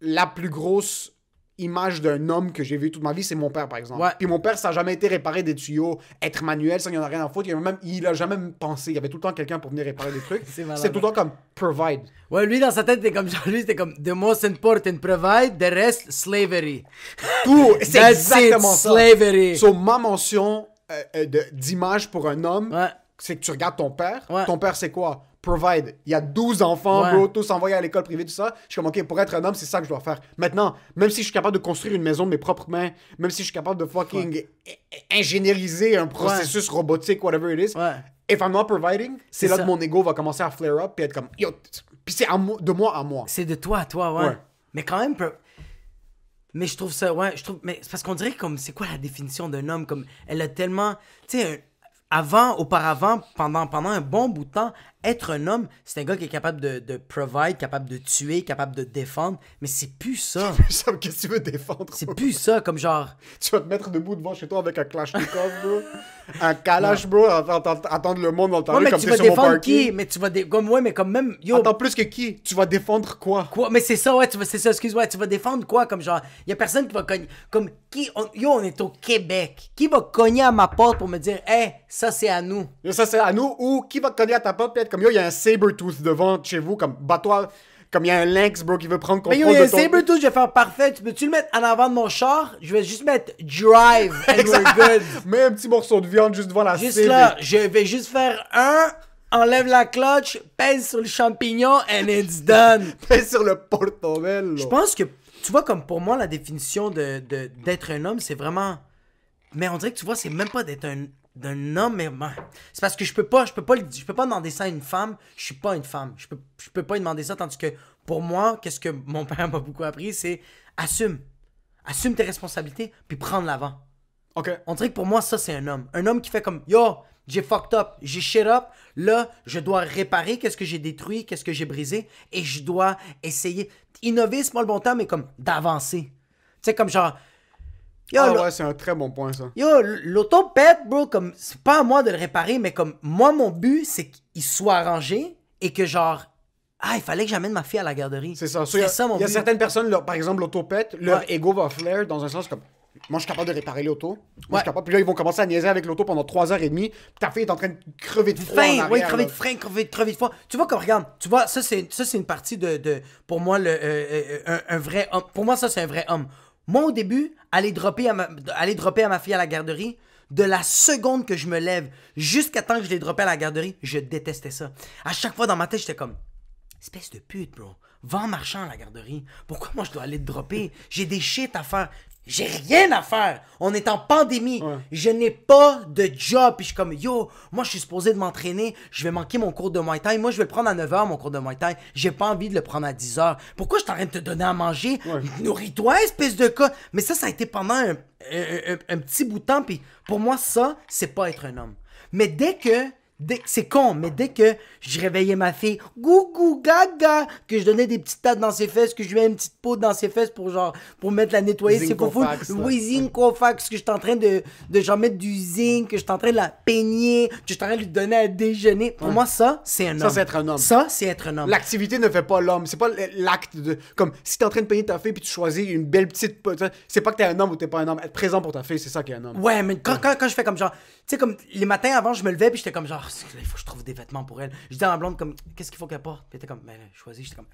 la plus grosse image d'un homme que j'ai vu toute ma vie, c'est mon père, par exemple. Ouais. Puis mon père, ça n'a jamais été réparer des tuyaux, être manuel, ça, il n'y en a rien à foutre. Il a jamais pensé. Il y avait tout le temps quelqu'un pour venir réparer des trucs. C'est malade. C'était tout le temps comme provide. Ouais, lui, dans sa tête, c'était comme genre, lui, c'était comme the most important provide, the rest slavery. Tout, c'est That's exactement it, ça. slavery. So, ma mention d'image pour un homme, Ouais. c'est que tu regardes ton père. Ouais. Ton père, c'est quoi? Provide. Il y a 12 enfants, Ouais. bro, tous envoyés à l'école privée, tout ça. Je suis comme, OK, pour être un homme, c'est ça que je dois faire. Maintenant, même si je suis capable de construire une maison de mes propres mains, même si je suis capable de fucking ingénieriser un processus robotique, whatever it is, Ouais. if I'm not providing, c'est là ça. que mon ego va commencer à flare up puis être comme, yo, puis c'est de moi à moi. C'est de toi à toi, ouais. Ouais. Mais quand même, mais je trouve ça, ouais, je trouve, mais c'est parce qu'on dirait comme, c'est quoi la définition d'un homme, comme, elle a tellement, tu sais, auparavant, pendant un bon bout de temps, être un homme, c'est un gars qui est capable de provide, capable de tuer, capable de défendre, mais c'est plus ça. Qu'est-ce que tu veux défendre? C'est plus ça, comme genre, Tu vas te mettre debout devant chez toi avec un Kalachnikov, bro. Un Kalash, bro, attendre le monde dans le temps ouais, mais comme tu t'es vas sur mon défendre parking. qui? Mais tu vas, comme, ouais, mais comme même, yo, Attends, plus que qui? Tu vas défendre quoi? quoi? Mais c'est ça, ouais, c'est ça, excuse-moi, tu vas défendre quoi? Comme genre, y a personne qui va cogner, comme, on est au Québec. Qui va cogner à ma porte pour me dire, hey, ça c'est à nous? Yo, ça, c'est à nous. Ou qui va te cogner à ta porte, puis être comme, yo, il y a un Sabertooth devant chez vous, comme, bats-toi, comme il y a un Lynx, bro, qui veut prendre Mais contrôle yo, y a un de ton... Sabertooth, je vais faire parfait. Tu peux-tu le mettre en avant de mon char? Je vais juste mettre drive and we're good. Mets un petit morceau de viande juste devant la Juste cible. là, je vais juste faire enlève la clutch, pèse sur le champignon and it's done. Pèse sur le portobello. Je pense que, tu vois, comme pour moi, la définition d'être un homme, c'est vraiment... Mais on dirait que, tu vois, c'est même pas d'être d'un homme, mais ben, c'est parce que je peux pas demander ça à une femme. Je suis pas une femme. Je peux pas lui demander ça, tandis que pour moi, qu'est-ce que mon père m'a beaucoup appris, c'est assume tes responsabilités, puis prendre l'avant. OK. On dirait que pour moi, ça, c'est un homme. Un homme qui fait comme, yo, j'ai fucked up, j'ai shit up, là, je dois réparer qu'est-ce que j'ai détruit, qu'est-ce que j'ai brisé, et je dois essayer. Innover, c'est pas le bon temps, mais comme d'avancer. Tu sais, comme genre, yo, Ah là- ouais, c'est un très bon point, ça. Yo, l'auto pète, bro, comme, c'est pas à moi de le réparer, mais comme, moi, mon but, c'est qu'il soit arrangé et que, genre, il fallait que j'amène ma fille à la garderie. C'est ça. C'est ça, mon Il y a but. certaines personnes, par exemple, l'autopète, leur Ouais. ego va flare dans un sens comme... Moi, je suis capable de réparer l'auto. Moi, je Ouais. suis capable. Puis là, ils vont commencer à niaiser avec l'auto pendant 3h30. Puis ta fille est en train de crever de froid en Faim, arrière, oui, crever là. de faim, crever de froid. Tu vois, comme, regarde, tu vois, ça, c'est une partie de pour moi, un vrai homme. Pour moi, ça, c'est un vrai homme. Moi, au début, aller dropper à ma fille à la garderie, de la seconde que je me lève jusqu'à temps que je l'ai droppé à la garderie, je détestais ça. À chaque fois, dans ma tête, j'étais comme, espèce de pute, bro. Va en marchant à la garderie. Pourquoi moi, je dois aller te dropper? J'ai des shit à faire. J'ai rien à faire. On est en pandémie. Ouais. Je n'ai pas de job. Puis je suis comme, yo, moi, je suis supposé de m'entraîner. Je vais manquer mon cours de Muay Thai. Moi, je vais le prendre à 9h, mon cours de Muay Thai. J'ai pas envie de le prendre à 10h. Pourquoi je suis en train de te donner à manger? Ouais. Nourris-toi, espèce de cas. Mais ça a été pendant un petit bout de temps. Puis pour moi, ça, c'est pas être un homme. Mais c'est con, mais dès que je réveillais ma fille, gougou gaga, que je donnais des petites tates dans ses fesses, que je lui mets une petite poudre dans ses fesses pour mettre la nettoyer, c'est pas fou. Zincofax, là. Oui, Zincofax, que je suis en train de genre mettre du zinc, que je suis en train de la peigner, que je suis en train de lui donner à déjeuner. Pour moi, ça, c'est un homme. Ça, c'est être un homme. Ça, c'est être un homme. L'activité ne fait pas l'homme. C'est pas l'acte de... Comme, si t'es en train de payer ta fille puis tu choisis une belle petite... C'est pas que t'es un homme ou t'es pas un homme. Être présent pour ta fille, c'est ça qui est un homme. Ouais, mais quand je fais comme genre, tu sais, comme les matins avant, je me levais puis j'étais comme genre, il faut que je trouve des vêtements pour elle. Je dis à ma blonde, comme, qu'est-ce qu'il faut qu'elle porte? Puis elle était comme, ben, choisis. J'étais comme,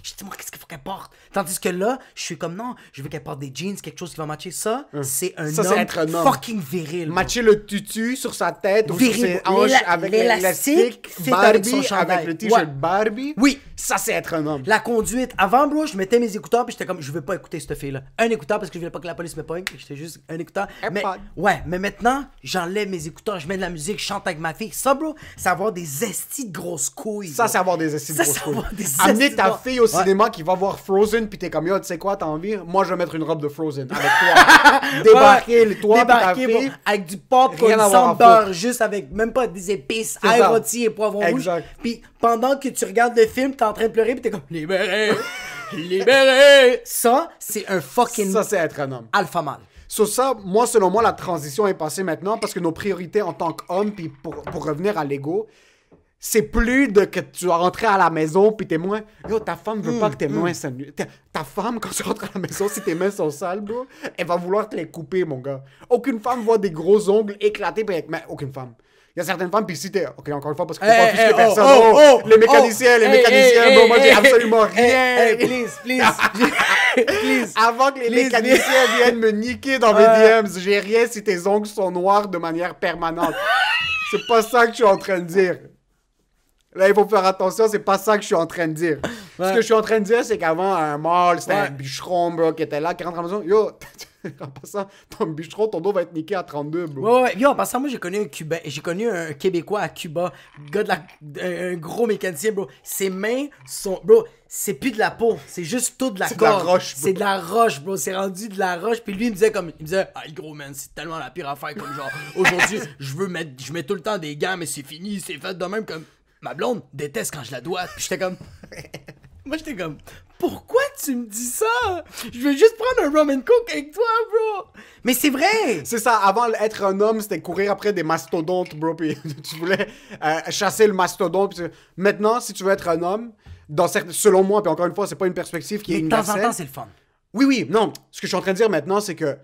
je dis, moi, qu'est-ce qu'il faut qu'elle porte? Tandis que là, je suis comme, non, je veux qu'elle porte des jeans, quelque chose qui va matcher. Ça, c'est être un homme. fucking viril. Matcher le tutu sur sa tête ou sur ses hanches avec l'élastique fit Barbie, avec son chandail. avec le t-shirt Ouais. Barbie. Oui. Ça, c'est être un homme. La conduite. Avant, bro, je mettais mes écouteurs puis j'étais comme, je veux pas écouter cette fille-là. Un écouteur parce que je voulais pas que la police me pogne. J'étais juste un écouteur. Mais, AirPod. ouais, mais maintenant, j'enlève mes écouteurs, je mets de la musique, je chante avec ma fille. Ça, bro, c'est avoir des estis de grosses couilles. Ça, bro. c'est avoir des estis de Ça, grosses c'est couilles. avoir des Amener estis ta de- fille au Ouais. cinéma qui va voir Frozen, puis t'es comme, yo, tu sais quoi, t'as envie? Moi, je vais mettre une robe de Frozen avec toi. Débarquer, toi, puis ta Débarquer, bro, fille. avec du popcorn, Rien à voir sans à beurre, juste avec même pas des épices, C'est ail ça. rôti et poivron rouge. Exact. Puis pendant que tu regardes le film, t'es en train de pleurer, puis t'es comme libéré, libéré. Ça, c'est un fucking Ça, c'est être un homme. alpha mâle. Sur ça, moi, selon moi, la transition est passée maintenant parce que nos priorités en tant qu'homme, puis pour revenir à l'ego, c'est plus de que tu vas rentrer à la maison puis tes mains. Yo, ta femme veut pas que tes mains soient nues. Ta femme, quand tu rentres à la maison, si tes mains sont sales, bro, elle va vouloir te les couper, mon gars. Aucune femme voit des gros ongles éclatés puis avec. Mais aucune femme. Il y a certaines femmes, puis si t'es. Ok, encore une fois, parce que t'es pas plus que personne. Les mécaniciens, bro, moi j'ai absolument rien. Please, please, please. Avant que les Please, mécaniciens viennent me niquer dans mes DMs, j'ai rien si tes ongles sont noirs de manière permanente. C'est pas ça que je suis en train de dire. Là, il faut faire attention, c'est pas ça que je suis en train de dire. Ce que je suis en train de dire, c'est qu'avant, un mâle, c'était un bûcheron, bro, qui était là, qui rentre à la maison. Yo, en passant, ton bûcheron, ton dos va être niqué à 32, bro. Ouais, ouais. Yo, en passant, moi, j'ai connu un Cubain, j'ai connu un Québécois à Cuba, un gros mécanicien, bro. Ses mains sont, bro, c'est plus de la peau, c'est juste tout de la C'est de la corde. roche, bro. C'est de la roche, bro. C'est rendu de la roche. Puis lui, il me disait, ah, le gros man, c'est tellement la pire affaire, comme genre, aujourd'hui, je mets tout le temps des gants, mais c'est fini, c'est fait de même, comme, ma blonde déteste quand je la dois. Puis j'étais comme, moi, j'étais comme, pourquoi tu me dis ça? Je veux juste prendre un rum and coke avec toi, bro. Mais c'est vrai. C'est ça, avant être un homme, c'était courir après des mastodontes, bro, puis tu voulais chasser le mastodonte. Puis maintenant, si tu veux être un homme, selon moi, puis encore une fois, c'est pas une perspective qui est Mais de temps en universelle. temps, c'est le fun. Oui, non. Ce que je suis en train de dire maintenant, c'est que,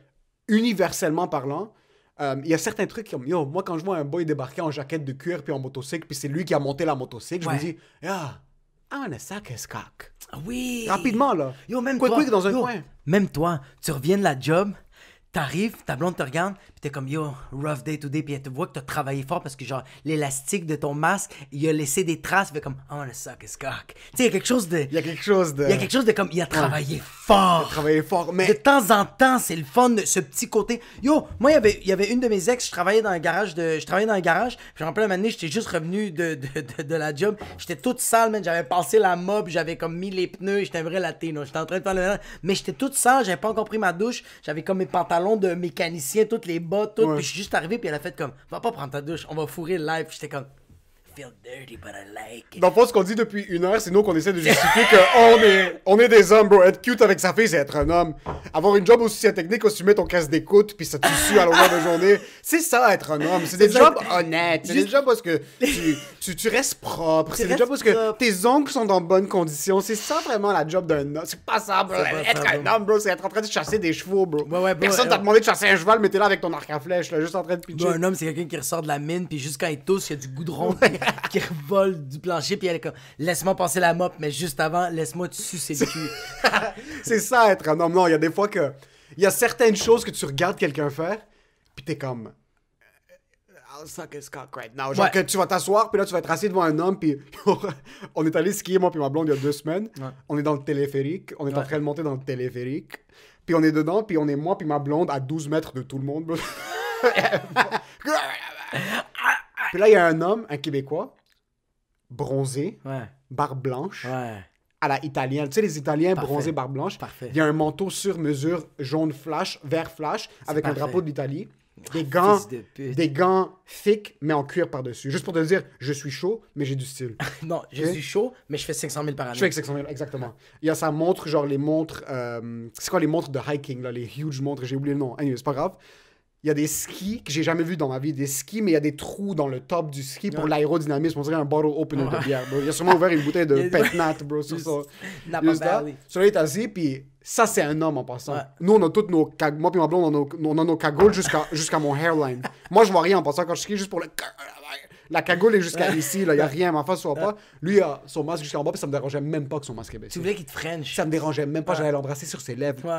universellement parlant, il y a certains trucs comme, yo, moi, quand je vois un boy débarquer en jaquette de cuir puis en motocycle, puis c'est lui qui a monté la motocycle, je me dis, yeah, I wanna suck his cock. Ah oui. Rapidement, là. Yo, même Quick, toi. quick, dans un yo, coin. Même toi, tu reviens de la job, t'arrives, ta blonde te regarde, pis t'es comme, yo, rough day today, pis elle te voit que t'as travaillé fort parce que, genre, l'élastique de ton masque, il a laissé des traces, il fait comme, I wanna suck his cock. Tu sais, il y a quelque chose de. Il y a quelque chose de... Il y a quelque chose de comme, il a travaillé fort. Travailler fort, De mais... temps en temps, c'est le fun, ce petit côté. Yo, moi, il y avait une de mes ex, je travaillais dans un garage, puis je me rappelle un moment donné, j'étais juste revenu de la job, j'étais toute sale, man, j'avais passé la mop, j'avais comme mis les pneus, j'étais un vrai latino, j'étais en train de faire le... Mais j'étais toute sale, j'avais pas encore pris ma douche, j'avais comme mes pantalons de mécanicien, toutes les bottes, tout, Ouais. puis je suis juste arrivé, puis elle a fait comme, va pas prendre ta douche, on va fourrer le live, j'étais comme, feel dirty, but I like it. Dans le fond, ce qu'on dit depuis une heure, c'est nous qu'on essaie de justifier qu'on est des hommes, bro. Être cute avec sa fille, c'est être un homme. Avoir une job aussi technique, aussi tu mets ton casque d'écoute, puis ça te suit à longueur de journée. C'est ça, être un homme. C'est des ça. jobs honnêtes. C'est des jobs parce que tu restes propre. C'est des restes jobs parce que propre. tes ongles sont dans bonnes conditions. C'est ça vraiment la job d'un homme. C'est pas ça, bro. C'est pas Être ça, un bro. homme, bro, c'est être en train de chasser des chevaux, bro. Ouais, bro, Personne t'a demandé de chasser un cheval, mais t'es là avec ton arc à flèche, là, juste en train de pitcher. Un homme, c'est quelqu'un qui ressort de la mine, puis juste quand il tousse, il y a du goudron qui revole du plancher, puis elle est comme, laisse-moi passer la mop, mais juste avant, laisse-moi te sucer le cul. C'est ça, être un homme. Non, il y a des fois que... Il y a certaines choses que tu regardes quelqu'un faire, puis t'es comme... I'll suck his cock right now. Genre Ouais. que tu vas t'asseoir, puis là, tu vas être assis devant un homme, puis... On est allé skier, moi puis ma blonde, il y a 2 semaines. Ouais. On est dans le téléphérique. On est en Ouais. train de monter dans le téléphérique. Puis on est dedans, puis on est moi puis ma blonde à 12 mètres de tout le monde. Puis là, il y a un homme, un Québécois, bronzé, Ouais, barbe blanche, ouais. à la italienne. Tu sais, les Italiens Parfait. bronzés, barbe blanche. Parfait. Il y a un manteau sur mesure, jaune flash, vert flash, avec un parfait. drapeau de l'Italie. Des gants, Fils de pute. des gants thick, mais en cuir par-dessus. Juste pour te dire, je suis chaud, mais j'ai du style. Non, je Ok. suis chaud, mais je fais 500 000 par année. Je suis avec 600 000, exactement. Il y a sa montre, genre les montres... c'est quoi les montres de hiking, là? Les huge montres, j'ai oublié le nom. Anyway, c'est pas grave. Il y a des skis que j'ai jamais vu dans ma vie. Des skis, mais il y a des trous dans le top du ski pour Ouais. l'aérodynamisme. On dirait un bottle opener de bière, bro. Il a sûrement ouvert une bouteille de Il y a- Petnat, bro, sur Juste son... Napa Juste là. Valley. Sur là, il est assis, puis ça, c'est un homme en passant. Ouais. Nous, on a toutes nos... Moi puis ma blonde, on a nos cagoules jusqu'à mon hairline. Moi, je vois rien en passant quand je skie, juste pour La cagoule est jusqu'à ici, là. Il y a rien, ma face soit pas. Lui, il a son masque jusqu'en bas, puis ça me dérangeait même pas que son masque est baissé. Tu voulais qu'il te French. Ça me dérangeait même pas, j'allais l'embrasser sur ses lèvres. Ouais.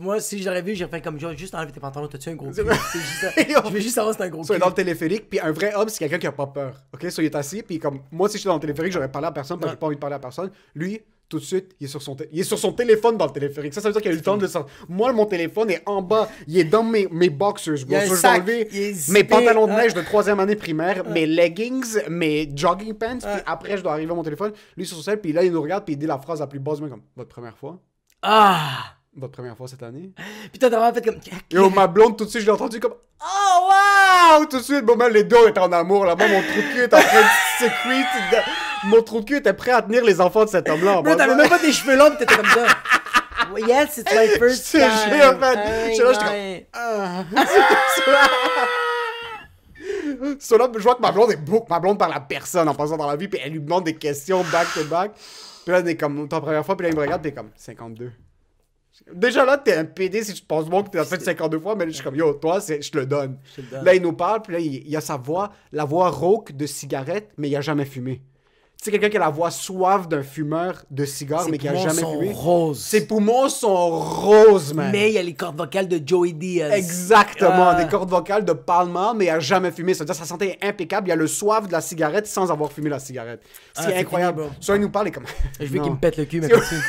Moi, si j'aurais vu, j'aurais fait comme genre, juste enlever tes pantalons, t'as-tu un gros cul? C'est juste ça. Je veux juste savoir si c'est un gros cul. Dans le téléphérique, puis un vrai homme, c'est quelqu'un qui a pas peur. Ok, il est assis, puis comme moi, si j'étais dans le téléphérique, j'aurais parlé à personne, parce que j'ai pas envie de parler à personne. Lui, tout de suite, il est sur son téléphone dans le téléphérique. Ça veut dire qu'il a eu le temps de sortir. Moi, mon téléphone est en bas. Il est dans mes boxers, bro. Je vais enlever mes pantalons de neige de 3e année primaire, mes leggings, mes jogging pants, puis après, je dois arriver à mon téléphone. Lui, sur son téléphone, puis là, il nous regarde, puis il dit la phrase la plus basse, comme votre première fois. Votre première fois cette année. Puis toi, t'as vraiment fait comme. Et ma blonde, tout de suite, je l'ai entendu comme. Oh, wow! Tout de suite, bon, les deux étaient en amour. Là-bas, mon trou de cul était en train de sécréter. Mon trou de cul était prêt à tenir les enfants de cet homme-là. Bro, t'avais même pas des cheveux longs, pis t'étais comme ça. Yes, it's my first time. J'étais là, je vois que ma blonde parle à personne en passant dans la vie, puis elle lui demande des questions back to back. Puis là, elle est comme, ta première fois, puis là, il me regarde, puis il est comme, 52. Déjà là, t'es un PD si tu te penses bon que t'as fait 52 fois, mais je suis comme, yo, toi, je te le donne. Là, il nous parle, puis là, il a sa voix, la voix rauque de cigarette, mais il a jamais fumé. Tu sais, quelqu'un qui a la voix suave d'un fumeur de cigare, mais qui a jamais fumé. Ses poumons sont roses, man. Mais il y a les cordes vocales de Joey Diaz. Exactement, des cordes vocales de Palma, mais il a jamais fumé. C'est-à-dire sa santé est impeccable. Il y a le soif de la cigarette sans avoir fumé la cigarette. C'est incroyable. Soit il nous parle, il est comme... Je veux qu'il me pète le cul, mais continue.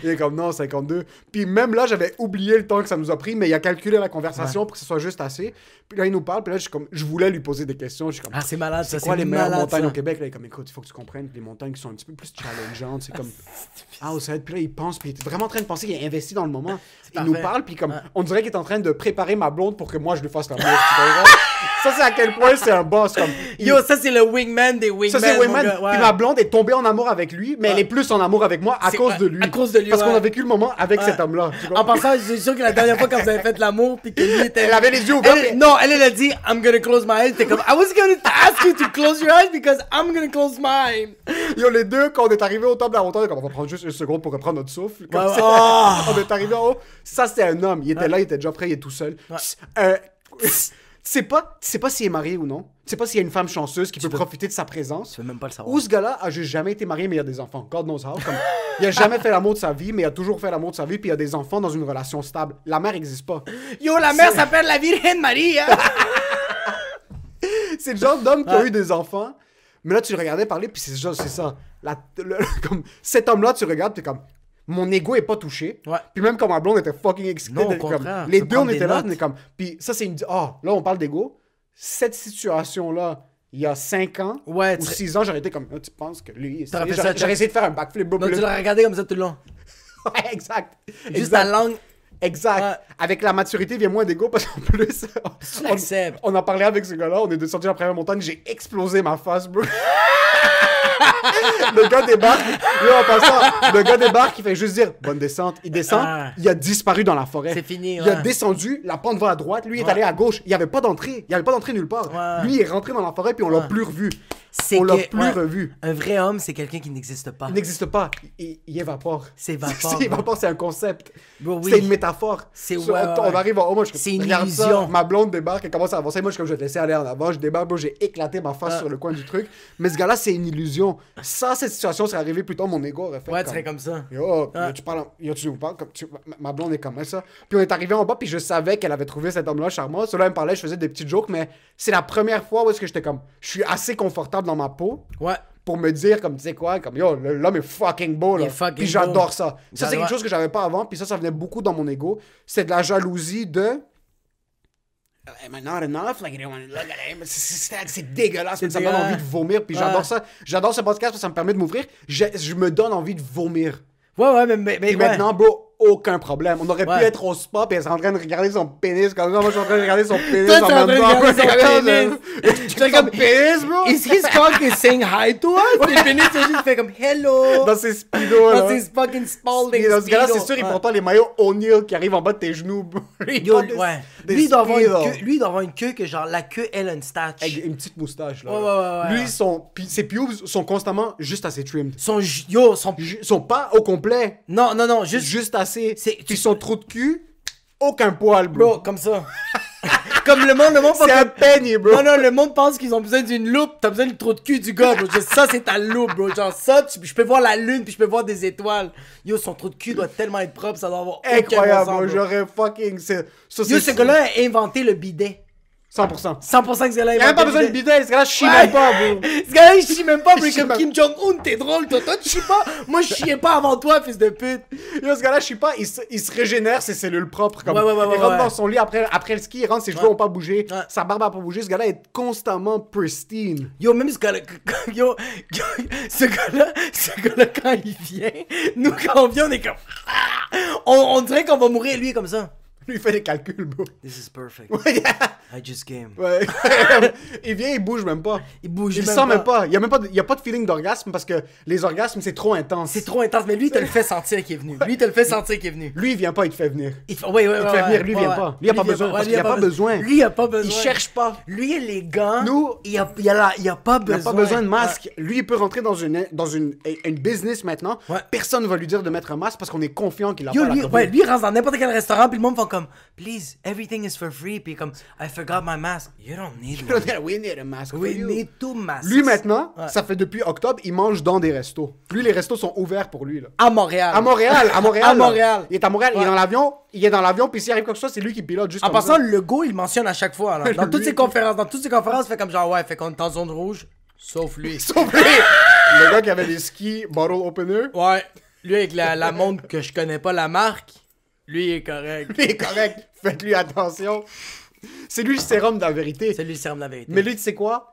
Il est comme, non, 52. Puis même là, j'avais oublié le temps que ça nous a pris, mais il a calculé la conversation pour que ce soit juste assez. Puis là, il nous parle, puis là, je voulais lui poser des questions. Je suis comme, c'est malade, ça. C'est quoi les meilleures montagnes au Québec? Là, il est comme, écoute, il faut que tu comprennes que les montagnes qui sont un petit peu plus challengeantes, c'est comme, ça va être. Puis là, il pense, puis il est vraiment en train de penser qu'il est investi dans le moment. Il nous parle, puis comme, on dirait qu'il est en train de préparer ma blonde pour que moi, je lui fasse l'amour. Ça, c'est à quel point c'est un boss. Comme, Yo, ça, c'est le wingman des wingman. Ça, c'est wingman. Puis ma blonde est tombée en amour avec lui, mais elle est plus en amour avec moi à cause de lui. À cause de lui, parce qu'on a vécu le moment avec cet homme-là. En passant, je suis sûr que la dernière fois quand vous avez fait l'amour, puis que lui était... Elle avait les yeux ouverts. Non, elle a dit, I'm gonna close my eyes. T'es comme, I was gonna ask you to close your eyes because I'm gonna close mine. Yo, les deux, quand on est arrivé au top de la montagne, on va prendre juste une seconde pour reprendre notre souffle. On est arrivé en haut. Ça, c'était un homme. Il était là, il était déjà prêt, il est tout seul. Tu sais pas s'il est marié ou non. Tu sais pas s'il y a une femme chanceuse qui peut profiter de sa présence. Tu veux même pas le savoir. Ou ce gars-là a juste jamais été marié, mais il a des enfants. God knows how. Comme, il a jamais fait l'amour de sa vie, mais il a toujours fait l'amour de sa vie, puis il a des enfants dans une relation stable. La mère n'existe pas. Yo, la mère s'appelle la Virgen Maria. C'est le genre d'homme qui a eu des enfants, mais là, tu le regardais parler, puis c'est ça. Comme, cet homme-là, tu regardes, t'es comme... Mon ego est pas touché. Puis même quand ma blonde était fucking excitée, les deux on était là, on est comme. Puis ça c'est une. Là on parle d'ego. Cette situation là, il y a 5 ans ou 6 ans, j'aurais été comme. Tu penses que lui, j'aurais essayé de faire un backflip. Donc tu l'as regardé comme ça tout le long. Ouais, exact. Juste la langue. Exact. Avec la maturité vient moins d'ego parce qu'en plus, on a parlé avec ce gars-là, on est descendu la première montagne, j'ai explosé ma face, bro. Le gars débarque, là en passant, le gars débarque, il fait juste dire bonne descente. Il descend, il a disparu dans la forêt. C'est fini. Il a descendu, la pente va à droite, lui est allé à gauche. Il n'y avait pas d'entrée, nulle part. Lui il est rentré dans la forêt puis on l'a plus revu. On l'a plus revu. Un vrai homme, c'est quelqu'un qui n'existe pas. Il n'existe pas. Il évapore. C'est c'est un concept. Bro, oui. C'est une métaphore. On arrive en haut, moi je c'est une illusion. Ma blonde débarque, elle commence à avancer. Moi je suis comme je vais te laisser aller en avant. Je débarque, bro, j'ai éclaté ma face sur le coin du truc. Mais ce gars-là, c'est une illusion. Ça, cette situation serait arrivée plus tôt, mon ego aurait fait. Ouais, tu serais comme ça. Tu nous parles comme ma blonde est comme ça. Puis on est arrivé en bas, puis je savais qu'elle avait trouvé cet homme-là charmant. Celui-là, il me parlait, je faisais des petits jokes, mais c'est la première fois où est-ce que j'étais comme. Je suis assez confortable dans ma peau. Ouais. Pour me dire, comme, tu sais quoi, comme, yo, l'homme est fucking beau, là. Puis j'adore ça. Ça, c'est quelque chose que j'avais pas avant, puis ça venait beaucoup dans mon ego. C'est de la jalousie de... Am I not enough? Like, you don't want to look at him. C'est dégueulasse, mais ça me donne envie de vomir, puis j'adore ça. J'adore ce podcast parce que ça me permet de m'ouvrir. Je me donne envie de vomir. Ouais, mais maintenant, bro, aucun problème. On aurait pu être au spa pis elle est en train de regarder son pénis comme ça. Moi, je suis en train de regarder son pénis en même temps. Tu comme pénis, bro? Is his fucking saying hi to us? Le pénis, c'est juste fait comme hello. Dans ses speedos, là. Dans ses fucking Spalding. Dans ce gars-là, c'est sûr, il porte pas les maillots O'Neal qui arrivent en bas de tes genoux, bro. Lui, il doit avoir une queue que, genre, la queue, elle a une stache. Avec une petite moustache, là. Ouais. Lui, ses pubes sont constamment juste assez trimmed. Sont pas au complet. Non, juste assez. Puis son trou de cul, aucun poil, bro. Comme ça. Comme le monde C'est un penny, bro. Non, le monde pense qu'ils ont besoin d'une loupe. T'as besoin du trou de cul du gars, bro. Genre, ça, c'est ta loupe, bro. Genre, ça, je peux voir la lune, puis je peux voir des étoiles. Yo, son trou de cul doit tellement être propre, ça doit avoir aucun Incroyable, bon sens, bro. bro. J'aurais fucking... Yo, ce gars-là a inventé le bidet. 100%. 100% que ce gars-là a Il a même pas inventé besoin de bidet, ce gars-là chie même pas, bro. Ce gars-là, il chie même pas, bro. Il chie Comme même- Kim Jong-un, t'es drôle, toi. Toi, tu chies pas. Moi, je chiais pas avant toi, fils de pute. Yo, ce gars-là, je sais pas, il se régénère ses cellules propres. Comme, Ouais, il rentre ouais. dans son lit après le ski, il rentre, ses cheveux ont pas bougé, Ouais. sa barbe a pas bougé. Ce gars-là est constamment pristine. Yo, même ce gars-là, ce gars-là, quand il vient, nous, quand on vient, on est comme, on dirait qu'on va mourir, lui, comme ça. Lui, il fait des calculs, bro. This is perfect. Ouais. I just came. Ouais. Il vient, il bouge même pas. Il bouge Il même sent pas. même pas. Il y a pas de feeling d'orgasme parce que les orgasmes, c'est trop intense. C'est trop intense, mais lui, il te le fait sentir qu'il est venu. Lui, il te le fait sentir qu'il est venu. Lui, il vient pas, il te fait venir. Il te fait, ouais, Il te fait venir, lui, il vient pas. Lui, il a pas besoin, parce qu'il a pas besoin. Lui, il a pas besoin. Il cherche pas. Lui, les gars, Nous, il a pas Il besoin. n'a pas besoin de masque. Lui, il peut rentrer dans une business maintenant. Ouais. Personne ne va lui dire de mettre un masque parce qu'on est confiant qu'il a Yo, pas lui, la ouais, COVID. lui, il rentre dans n'importe quel restaurant, puis le monde fait comme, please, everything is for free. Puis comme, I forgot my mask. You don't need one. We need a mask. We for you. need two masks. Lui, maintenant, Ouais. ça fait depuis octobre, il mange dans des restos. Lui, les restos sont ouverts pour lui. Là. À Montréal. À Montréal. À là. Montréal. Il est à Montréal, il Ouais. est dans l'avion. Il est dans l'avion, puis s'il arrive quoi que ce soit, c'est lui qui pilote juste En comme passant, ça. le go, il mentionne à chaque fois. Là. Dans toutes Lui- ses conférences, il fait comme genre, ouais, fait qu'on est en zone rouge, sauf lui. Sauf lui, le gars qui avait des skis bottle opener, Ouais, lui avec la montre que je connais pas la marque, lui il est correct. lui est correct. Faites-lui attention. C'est lui le sérum de la vérité. C'est lui le sérum de la vérité. Mais lui, tu sais quoi?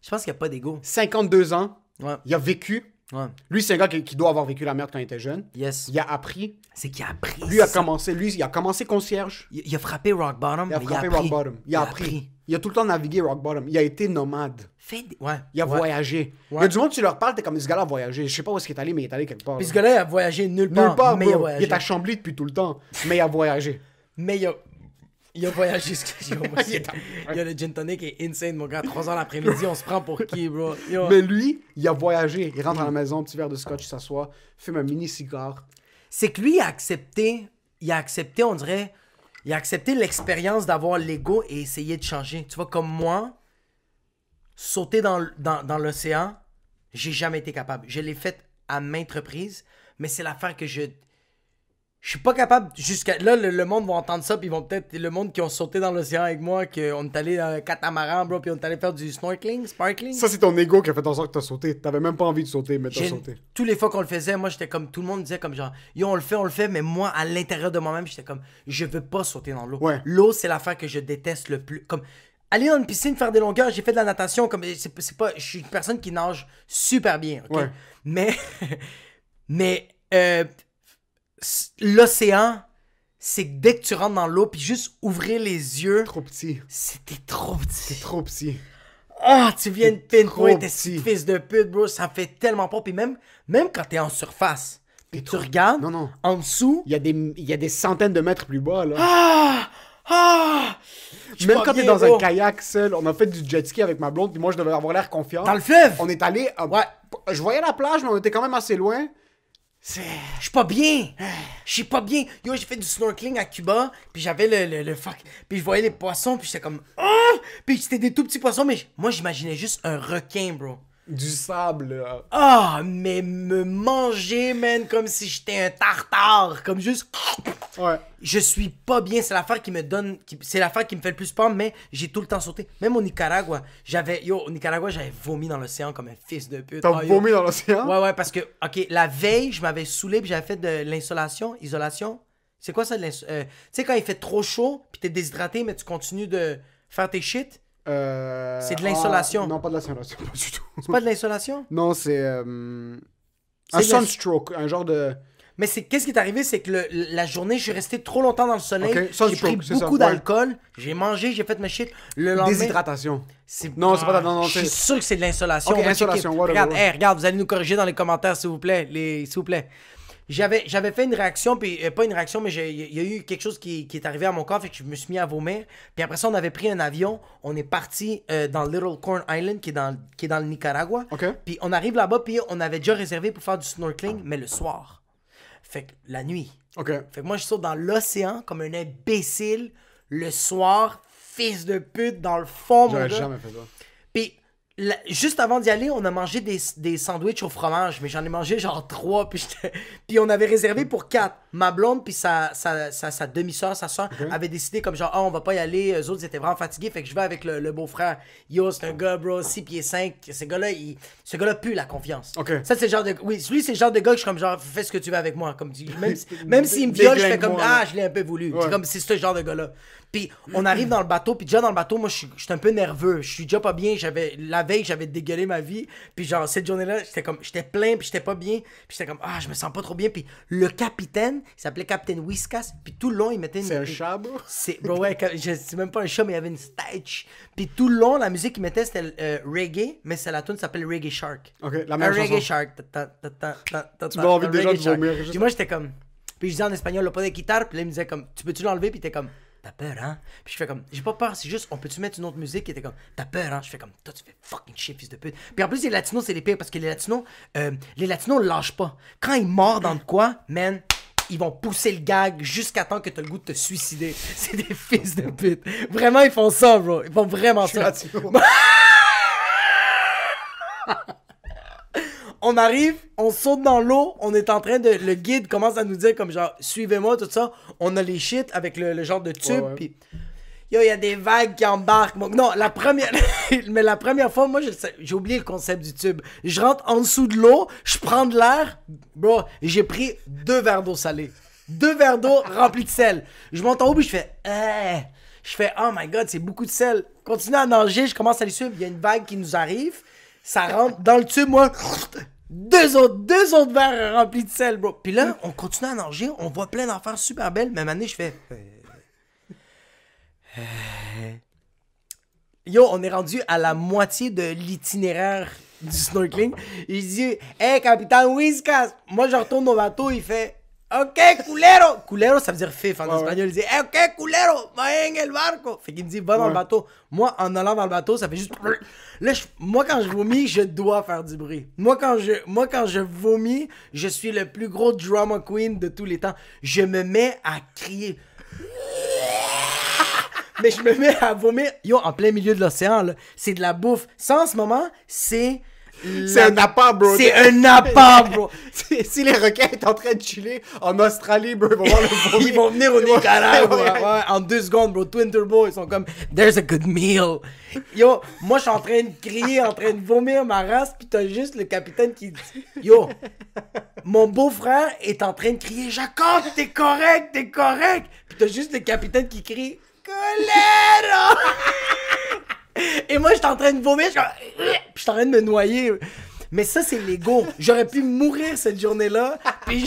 Je pense qu'il n'y a pas d'ego. 52 ans, Ouais, il a vécu. ouais. Lui, c'est un gars qui doit avoir vécu la merde quand il était jeune. Yes. Il a appris. C'est qu'il a appris. Lui, il a c'est ça. commencé. Lui, il a commencé concierge. Il a frappé rock bottom, Il a mais frappé il a rock appris. bottom. Il a appris. Il a tout le temps navigué rock bottom. Il a été nomade. Ouais. Il a ouais. voyagé. Il y Ouais. a du monde, tu leur parles, t'es comme ce gars-là a voyagé. Je sais pas où est-ce qu'il est allé, mais il est allé quelque part. Puis là. ce gars-là, il a voyagé nulle part. Nulle part, mais il a bro. voyagé. Il est à Chambly depuis tout le temps. Mais il a voyagé. Mais il a voyagé. Il est Il y a le gin tonic est insane, mon gars. 3 heures l'après-midi, on se prend pour qui, bro? Yo. Mais lui, il a voyagé. Il rentre à la maison, petit verre de scotch, il s'assoit, fume un mini cigare. C'est que lui, il a accepté, on dirait, il a accepté l'expérience d'avoir l'ego et essayer de changer. Tu vois, comme moi, sauter dans l'océan, j'ai jamais été capable. Je l'ai fait à maintes reprises, mais c'est l'affaire que je suis pas capable jusqu'à là. Le monde va entendre ça, puis ils vont peut-être le monde qui ont sauté dans l'océan avec moi, qu'on est allé dans un catamaran, bro, puis on est allé faire du sparkling. Ça, c'est ton ego qui a fait en sorte que t'as sauté. T'avais même pas envie de sauter, mais t'as sauté. Tous les fois qu'on le faisait, moi j'étais comme, tout le monde disait comme genre, yo on le fait, mais moi à l'intérieur de moi-même, j'étais comme, je veux pas sauter dans l'eau. Ouais. L'eau, c'est l'affaire que je déteste le plus. Comme, aller dans une piscine, faire des longueurs, j'ai fait de la natation, comme, c'est pas, je suis une personne qui nage super bien, ok? Ouais. Mais, l'océan, c'est que dès que tu rentres dans l'eau, puis juste ouvrir les yeux, Trop petit. c'était trop petit. Trop petit. Ah, tu viens de pinpoint, trop t'es petit. fils de pute, bro. Ça fait tellement peur. Puis même quand t'es en surface, puis tu regardes, Non. en dessous, Il y a des centaines de mètres plus bas, là. je suis Même pas quand t'es bien, dans bro. un kayak seul, on a fait du jet ski avec ma blonde, puis moi, je devais avoir l'air confiant. Dans le fleuve, On est allé. Ouais. Je voyais la plage, mais on était quand même assez loin. je suis pas bien. Je suis pas bien. Yo, j'ai fait du snorkeling à Cuba, puis j'avais le fuck. Puis je voyais les poissons, puis j'étais comme, puis c'était des tout petits poissons, mais moi, j'imaginais juste un requin, bro. Du sable, là. Ah, mais me manger, man, comme si j'étais un tartare. Comme juste. Ouais. Je suis pas bien, c'est l'affaire qui me donne. C'est l'affaire qui me fait le plus peur, mais j'ai tout le temps sauté. Même au Nicaragua, j'avais vomi dans l'océan comme un fils de pute. T'as Ah, yo. vomi dans l'océan? Ouais, parce que, ok, la veille, je m'avais saoulé, puis j'avais fait de isolation. C'est quoi ça, tu sais, quand il fait trop chaud, puis t'es déshydraté, mais tu continues de faire tes shit. C'est de l'insolation. Non, pas de l'insolation, pas du tout. C'est pas de l'insolation? Non, c'est. Un C'est sunstroke, un genre de. Mais qu'est-ce qui est arrivé, c'est que la journée, je suis resté trop longtemps dans le soleil. Ok, J'ai sunstroke, pris c'est ça, beaucoup ouais. d'alcool. J'ai mangé, j'ai fait mes shit. Le lendemain, Déshydratation. c'est Non, c'est pas de- non, Je suis c'est- sûr que c'est de l'insolation. Ok, On va insolation, checker. whatever, Regarde, ouais. regarde, vous allez nous corriger dans les commentaires, s'il vous plaît. S'il vous plaît. J'avais fait une réaction, puis pas une réaction, mais il y a eu quelque chose qui est arrivé à mon corps, fait que je me suis mis à vomir. Puis après ça, on avait pris un avion, on est parti dans Little Corn Island, qui est dans le Nicaragua. Ok. Puis on arrive là-bas, puis on avait déjà réservé pour faire du snorkeling, mais le soir. Fait que la nuit. Ok. Fait que moi, je saute dans l'océan comme un imbécile le soir, fils de pute dans le fond, mon J'aurais gars. jamais fait ça. Puis, juste avant d'y aller, on a mangé des sandwichs au fromage, mais j'en ai mangé genre 3, puis on avait réservé pour 4. Ma blonde, puis sa demi-sœur, sa soeur, avaient décidé comme genre, on va pas y aller, eux autres, ils étaient vraiment fatigués, fait que je vais avec le beau-frère. Yo, c'est un gars, bro, 6 pieds 5, ce gars-là pue la confiance. Ok. Ça, c'est le genre de... Oui, lui, c'est le genre de gars que je suis comme genre, fais ce que tu veux avec moi, comme même s'il me viole, je fais comme, Déglingue-moi, je l'ai un peu voulu. Ouais. C'est comme, c'est ce genre de gars-là. Puis on arrive dans le bateau, puis déjà dans le bateau, moi, je suis un peu nerveux. Je suis déjà pas bien. La veille, j'avais dégueulé ma vie. Puis genre, cette journée-là, j'étais plein, puis j'étais pas bien. Puis j'étais comme, je me sens pas trop bien. Puis le capitaine, il s'appelait Capitaine Whiskas. Puis tout le long, il mettait une... C'est un chat, bro? Bro, ouais, c'est même pas un chat, mais il y avait une stage. Puis tout le long, la musique qu'il mettait, c'était reggae, mais la tune s'appelle Reggae Shark. Ok, la Un même reggae chanson. Shark. Tu m'as envie déjà de vomir. Puis moi, j'étais comme... Puis je disais en espagnol, le pas de guitare. Puis là, il me disait comme, tu peux-tu l'enlever? Puis t'es comme... T'as peur, hein? Puis je fais comme, j'ai pas peur, c'est juste, on peut-tu mettre une autre musique? Qui était comme, t'as peur, hein? Je fais comme, toi, tu fais fucking shit, fils de pute. Puis en plus, les latinos, c'est les pires parce que les latinos lâchent pas. Quand ils mordent dans de quoi, man, ils vont pousser le gag jusqu'à temps que t'as le goût de te suicider. C'est des fils de pute. Vraiment, ils font ça, bro. Ils font vraiment ça. Latino. On arrive, on saute dans l'eau, on est en train de... Le guide commence à nous dire comme genre, suivez-moi, tout ça. On a les shit avec le genre de tube, Ouais. puis... Yo, il y a des vagues qui embarquent. Non, la première... Mais la première fois, moi, j'ai oublié le concept du tube. Je rentre en dessous de l'eau, je prends de l'air. Bro, j'ai pris 2 verres d'eau salée. 2 verres d'eau remplis de sel. Je monte en haut, puis je fais... Je fais, oh my God, c'est beaucoup de sel. Continue à nager, je commence à les suivre. Il y a une vague qui nous arrive. Ça rentre dans le tube, moi... Deux autres verres remplis de sel, bro. Puis là, on continue à nager, on voit plein d'affaires super belles. Même année, je fais... Yo, on est rendu à la moitié de l'itinéraire du snorkeling. Il dit, hey, capitaine Whiskas. Moi, je retourne au bateau, il fait, ok, culero. Culero, ça veut dire fif en espagnol. Il dit, hey, ok, culero, va en el barco. Fait qu'il me dit, va dans le bateau. Moi, en allant dans le bateau, ça fait juste... Là, moi, quand je vomis, je dois faire du bruit. Moi, quand je vomis, je suis le plus gros drama queen de tous les temps. Je me mets à crier. Mais je me mets à vomir. Yo, en plein milieu de l'océan, là. C'est de la bouffe. Ça, en ce moment, c'est... C'est un appât, bro. C'est un appât, bro. Si les requins sont en train de chiller en Australie, bro, ils vont voir le vomir. Ils vont venir au Nicaragua. Ouais, en 2 secondes, bro. Twin Turbo, ils sont comme, there's a good meal. Yo, moi, je suis en train de crier, en train de vomir ma race, pis t'as juste le capitaine qui dit, yo, mon beau-frère est en train de crier, Jacob, t'es correct. Pis t'as juste le capitaine qui crie, colère. Et moi, j'étais en train de vomir, j'étais en train de me noyer. Mais ça, c'est l'ego. J'aurais pu mourir cette journée-là, puis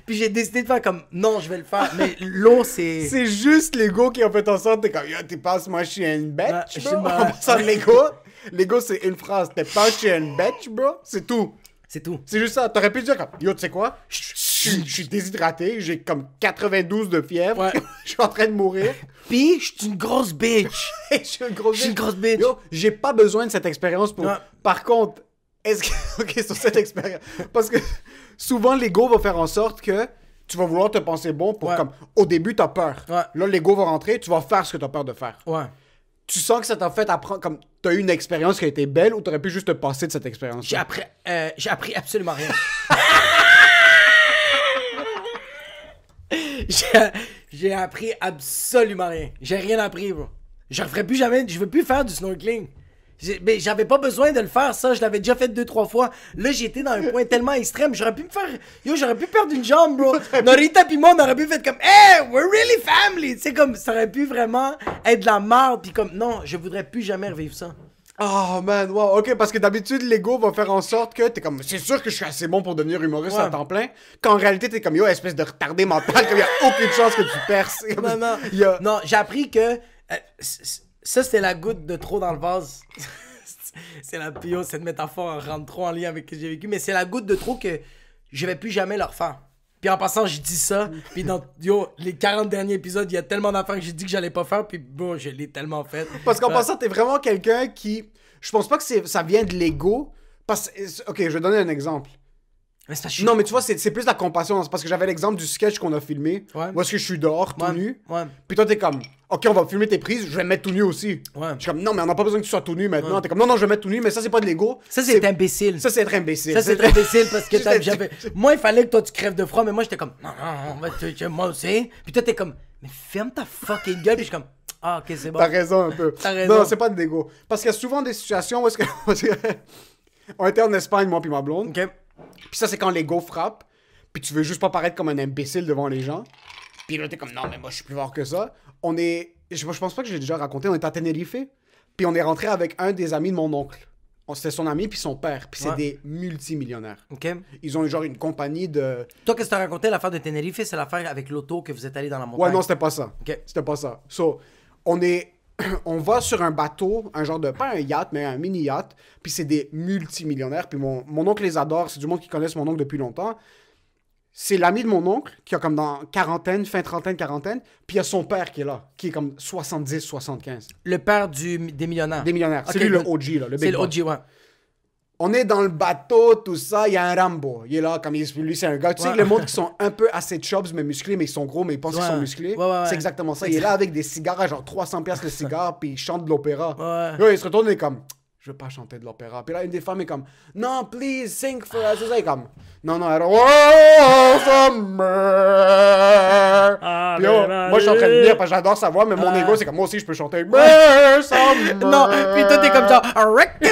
j'ai décidé de faire comme, non, je vais le faire. Mais l'eau, c'est... C'est juste l'ego qui a fait en sorte que t'es comme, yo, t'es pas, moi, je suis une Ouais, bitch, je bro. suis En ma- passant de l'ego, l'ego, c'est une phrase. T'es pas, je suis une bitch, bro. C'est tout. C'est tout. C'est juste ça. T'aurais pu dire comme, yo, tu sais quoi? Je suis déshydraté, j'ai comme 92 de fièvre, Ouais. je suis en train de mourir. Puis, je suis une grosse bitch. Je suis une grosse Je suis une grosse bitch. Yo, j'ai pas besoin de cette expérience pour... Ouais. Par contre, est-ce que... Ok, sur cette expérience... Parce que souvent, l'ego va faire en sorte que tu vas vouloir te penser bon pour Ouais. comme... Au début, t'as peur. Ouais. Là, l'ego va rentrer, tu vas faire ce que t'as peur de faire. Ouais. Tu sens que ça t'a fait apprendre... Comme, t'as eu une expérience qui a été belle ou t'aurais pu juste te passer de cette expérience. J'ai appris absolument rien. J'ai appris absolument rien. J'ai rien appris, bro. Je referai plus jamais. Je veux plus faire du snorkeling. Mais j'avais pas besoin de le faire, ça. Je l'avais déjà fait 2-3 fois. Là, j'étais dans un point tellement extrême. J'aurais pu me faire... Yo, j'aurais pu perdre une jambe, bro. Norita pis moi, on aurait pu faire comme... Hey, we're really family. Tu sais, comme... Ça aurait pu vraiment être de la merde. Pis comme... Non, je voudrais plus jamais revivre ça. Oh man, wow, ok, parce que d'habitude, l'ego va faire en sorte que t'es comme, c'est sûr que je suis assez bon pour devenir humoriste Ouais. à temps plein, qu'en réalité, t'es comme, yo, espèce de retardé mental, qu'il y a aucune chance que tu perces. Non. Il y a- Non, j'ai appris que ça, c'était la goutte de trop dans le vase. C'est la pio, cette métaphore rentre trop en lien avec ce que j'ai vécu, mais c'est la goutte de trop que je vais plus jamais le refaire. Puis en passant, je dis ça, puis dans les 40 derniers épisodes, il y a tellement d'affaires que j'ai dit que j'allais pas faire, puis bon, je l'ai tellement fait. Parce qu'en Ouais. passant, t'es vraiment quelqu'un qui, je pense pas que ça vient de l'ego, parce ok, je vais donner un exemple. Mais c'est parce que Non, mais tu vois, c'est plus la compassion. C'est parce que j'avais l'exemple du sketch qu'on a filmé. Ouais. Où est-ce que je suis dehors, tout Ouais, nu. ouais. Puis toi, t'es comme, ok, on va filmer tes prises, je vais me mettre tout nu aussi. Ouais. Je suis comme, non, mais on n'a pas besoin que tu sois tout nu maintenant. Ouais. T'es comme, non, non, je vais mettre tout nu, mais ça, c'est pas de l'ego. Ça, c'est imbécile. Ça, c'est être imbécile. Ça, c'est très imbécile parce que C'est- j'avais. Moi, il fallait que toi, tu crèves de froid, mais moi, j'étais comme, non, moi aussi. Puis toi, t'es comme, mais ferme ta fucking gueule. Puis je suis comme, ah, ok, c'est bon. T'as raison un peu. T'as raison. Non, c'est pas de l'ego. Parce qu'il y a souvent des situations où est-ce que. On était en Espagne, moi puis ma blonde. Ok. Puis ça, c'est quand l'ego frappe. Puis tu veux juste pas paraître comme un imbécile devant les gens. Puis là, t'es comme, non, mais moi, je suis plus fort que ça. On est. Je pense pas que j'ai déjà raconté. On est à Tenerife. Puis on est rentré avec un des amis de mon oncle. C'était son ami puis son père. Puis c'est Ouais. des multimillionnaires. Ok. Ils ont genre une compagnie de. Toi, qu'est-ce que t'as raconté, l'affaire de Tenerife? C'est l'affaire avec l'auto que vous êtes allé dans la montagne. Ouais, non, c'était pas ça. Ok. C'était pas ça. So, on est. On va sur un bateau, un genre de. Pas un yacht, mais un mini-yacht. Puis c'est des multimillionnaires. Puis mon oncle les adore. C'est du monde qui connaissent mon oncle depuis longtemps. C'est l'ami de mon oncle, qui a comme dans quarantaine, fin trentaine, quarantaine. Puis il y a son père qui est là, qui est comme 70, 75. Le père des millionnaires. Des millionnaires. C'est Ok, lui le good. OG, là. Le C'est big le boss. OG, ouais. On est dans le bateau, tout ça. Il y a un Rambo. Il est là, comme lui, c'est un gars. Tu sais, Ouais. les mondes qui sont un peu assez chubs, mais musclés, mais ils sont gros, mais ils pensent qu'ils Ouais. sont musclés. Ouais, ouais, ouais. C'est exactement ça. Il est là avec des cigares à genre 300$ le cigare, puis il chante de l'opéra. Ouais. Là, il se retourne et est comme, je veux pas chanter de l'opéra. Puis là, une des femmes est comme, non, please, sing for us. Et ça, il est comme, non, non, alors, oh, summer. Puis yo, moi, je suis en train de lire parce que j'adore sa voix, mais mon ego, c'est comme, moi aussi, je peux chanter. Summer. Non, puis toi, t'es comme genre, Rectum!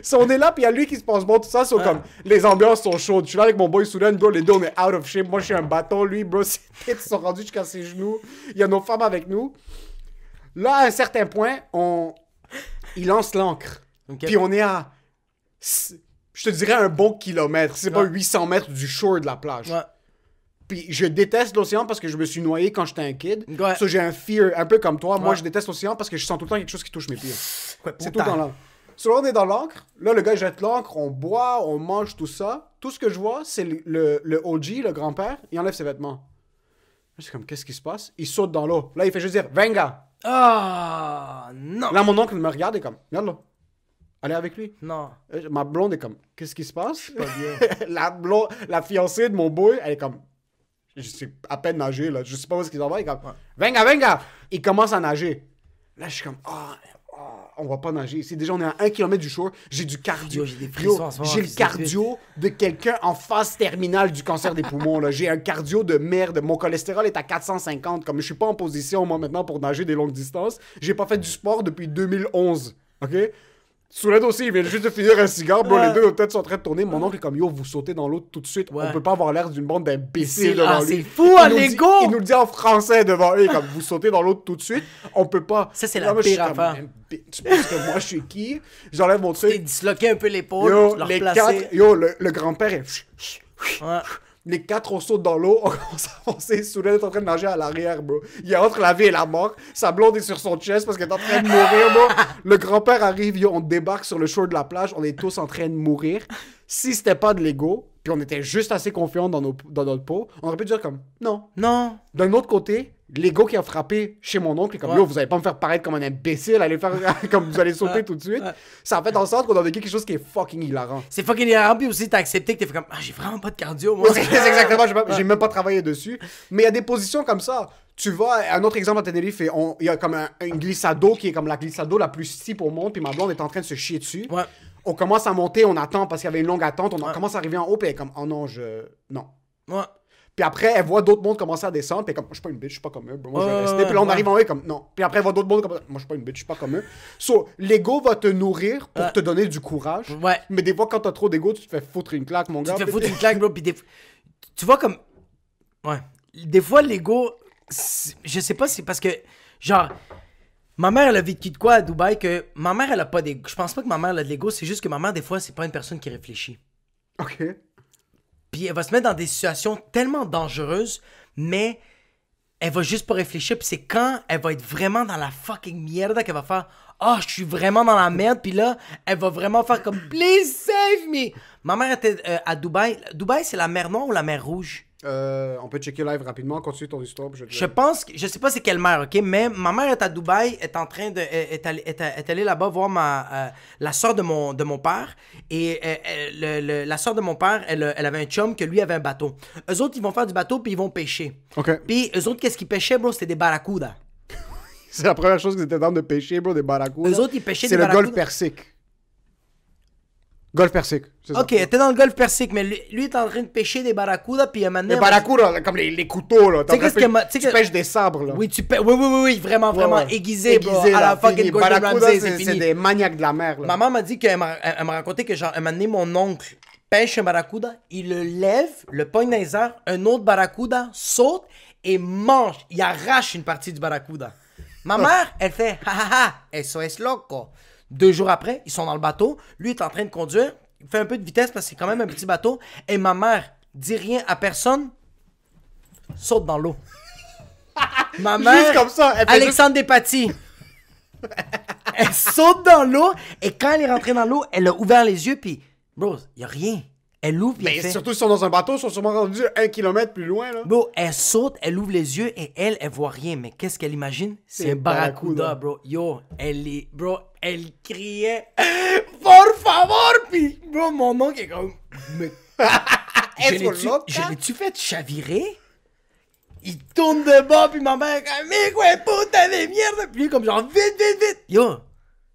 Si on est là, puis il y a lui qui se passe bon, tout ça, c'est comme, les ambiances sont chaudes. Je suis là avec mon boy Soudan, bro, les deux, on est out of shape. Moi, je suis un bâton, lui, bro, ses têtes sont rendues jusqu'à ses genoux. Il y a nos femmes avec nous. Là, à un certain point, il lance l'ancre. Ok. Puis on est à, je te dirais, un bon kilomètre. C'est pas Ouais. 800 mètres du shore de la plage. Ouais. Puis je déteste l'océan parce que je me suis noyé quand j'étais un kid. Ouais. Ça, j'ai un fear, un peu comme toi. Moi, Ouais. je déteste l'océan parce que je sens tout le temps quelque chose qui touche mes pieds. Ouais, C'est tout le temps là. So, là, on est dans l'ancre. Là, le gars il jette l'ancre, on boit, on mange, tout ça. Tout ce que je vois, c'est le OG, le grand-père, il enlève ses vêtements. Je suis comme, qu'est-ce qui se passe? Il saute dans l'eau. Là, il fait juste dire, venga. Ah, non. Là, mon oncle me regarde et comme, regarde là. Allez avec lui. Non. Ma blonde est comme, qu'est-ce qui se passe? la fiancée de mon boy, elle est comme, je sais à peine nager, là. Je sais pas où est-ce qu'il s'en va. Il est comme, venga, venga. Il commence à nager. Là, je suis comme, on va pas nager ici. Déjà, on est à 1 km du shore. J'ai du cardio. Yo, j'ai des frissons en ce moment, J'ai le fils de pute. cardio de quelqu'un en phase terminale du cancer des poumons. Là. J'ai un cardio de merde. Mon cholestérol est à 450. Comme je suis pas en position, moi, maintenant, pour nager des longues distances. J'ai pas fait du sport depuis 2011. OK? Souled aussi, il vient juste de finir un cigare. Bro, les deux, nos têtes sont en train de tourner. Mon oncle est comme, yo, vous sautez dans l'eau tout de suite. Ouais. On peut pas avoir l'air d'une bande d'imbéciles devant Ah, lui. c'est fou, hein, Il nous dit- l'ego! Il nous le dit en français devant eux. Comme, vous sautez dans l'eau tout de suite. On peut pas. Ça, c'est Là, la moi, je suis pire comme, affaire. tu penses que moi, je suis qui? J'enlève mon T'es truc. disloqué un peu l'épaule, Yo, tu l'as les replacé. 4, yo, le grand-père est... Ouais. Les 4, on saute dans l'eau, on commence à avancer. Soudain, est en train de nager à l'arrière, bro. Il est entre la vie et la mort. Sa blonde est sur son chest parce qu'elle est en train de mourir, bro. Le grand-père arrive, yo, on débarque sur le shore de la plage. On est tous en train de mourir. Si c'était pas de l'ego, puis on était juste assez confiants dans notre peau, on aurait pu dire comme, non. Non. D'un autre côté, l'ego qui a frappé chez mon oncle est comme, Ouais. yo, vous allez pas me faire paraître comme un imbécile, allez faire comme vous allez sauter tout de suite. Ouais. Ça a fait en sorte qu'on a vécu quelque chose qui est fucking hilarant. C'est fucking hilarant, puis aussi t'as accepté que t'es fait comme, ah, j'ai vraiment pas de cardio, moi. C'est exactement, j'ai même pas travaillé dessus. Mais il y a des positions comme ça. Tu vois, un autre exemple à Tenerife, il y a comme une glissado qui est comme la glissado la plus steep au monde, puis ma blonde est en train de se chier dessus. Ouais. On commence à monter, on attend parce qu'il y avait une longue attente, on Ouais. commence à arriver en haut, puis elle est comme, oh non, non. Ouais. Puis après, elle voit d'autres mondes commencer à descendre, puis elle est comme, je suis pas une bitch, je suis pas comme eux, bro. Moi, je vais Ouais, rester. ouais, Puis là, on ouais. arrive en haut, elle est comme, non. Puis après, elle voit d'autres mondes comme, moi, je suis pas une bitch, je suis pas comme eux. So, l'ego va te nourrir pour Ouais. te donner du courage. Ouais. Mais des fois, quand t'as trop d'ego, tu te fais foutre une claque, mon Tu gars. te fais Puis- foutre une claque, bro, pis tu vois comme... Ouais. Des fois, l'ego... Je sais pas si c'est parce que... Genre... Ma mère, elle a vécu de quoi à Dubaï que... Ma mère, elle a pas d'ego. Je pense pas que ma mère elle a de l'ego, c'est juste que ma mère, des fois, c'est pas une personne qui réfléchit. Ok. Puis elle va se mettre dans des situations tellement dangereuses, mais elle va juste pas réfléchir. Puis c'est quand elle va être vraiment dans la fucking merde qu'elle va faire « Ah, je suis vraiment dans la merde. » Puis là, elle va vraiment faire comme « Please save me. » Ma mère était à Dubaï. Dubaï, c'est la mer Noire ou la mer Rouge? On peut checker live rapidement, continue ton histoire. Puis Je pense que, je sais pas c'est quelle mère, ok, mais ma mère est à Dubaï, est en train de, est allée là-bas voir la soeur de mon père, et la soeur de mon père, elle avait un chum que lui avait un bateau. Eux autres, ils vont faire du bateau puis ils vont pêcher. Ok. Puis eux autres, qu'est-ce qu'ils pêchaient, bro? C'était des barracudas. C'est la première chose qu'ils étaient dans de pêcher, bro, des barracudas. Eux autres, ils pêchaient des C'est le barracudas. golfe Persique. Golfe Persique, c'est ça. Ok, t'es dans le golfe Persique, mais lui est en train de pêcher des barracudas, puis un moment donné, Les barracudas, là, comme les couteaux, là. Tu sais qu'est-ce que ma- tu sais Tu que- pêches des sabres, là. Oui, oui, vraiment, Ouais. aiguisé, bro, Aiguisé, à là, la fucking fini. Gordon Barracudas, Ramsay, c'est c'est fini. des maniaques de la mer, là. Maman m'a dit elle m'a raconté que genre un moment donné, mon oncle pêche un barracuda, il le lève, le pogne dans les airs, un autre barracuda saute et mange, il arrache une partie du barracuda. Ma mère, elle fait ha ha ha, eso es loco. 2 jours après, ils sont dans le bateau, lui est en train de conduire, il fait un peu de vitesse parce que c'est quand même un petit bateau, et ma mère dit rien à personne, saute dans l'eau. Ma mère, comme ça, elle fait Alexandre Despatie. Elle saute dans l'eau et quand elle est rentrée dans l'eau, elle a ouvert les yeux puis bro, y a rien. Elle ouvre puis Mais elle fait surtout, ils sont dans un bateau, ils sont sûrement rendus 1 kilomètre plus loin, là. bro, elle saute, elle ouvre les yeux et elle voit rien. Mais qu'est-ce qu'elle imagine? C'est un barracuda, bro. Yo, elle criait por favor puis bro, mon oncle est comme mais je l'ai-tu fait chavirer? Il tourne de bas, puis ma mère est comme, mais quoi, puta de merde! Puis lui, comme genre, vite! Yo,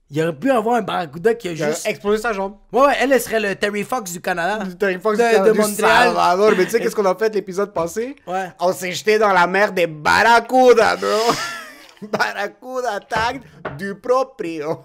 il aurait pu avoir un barracuda qui a Il a juste. explosé sa jambe. Ouais, elle serait le Terry Fox du Canada. Du Terry Fox de du Montréal. Salvador. Mais tu sais, qu'est-ce qu'on a fait l'épisode passé? Ouais. On s'est jeté dans la mer des barracudas, bro. Barracuda tag du proprio.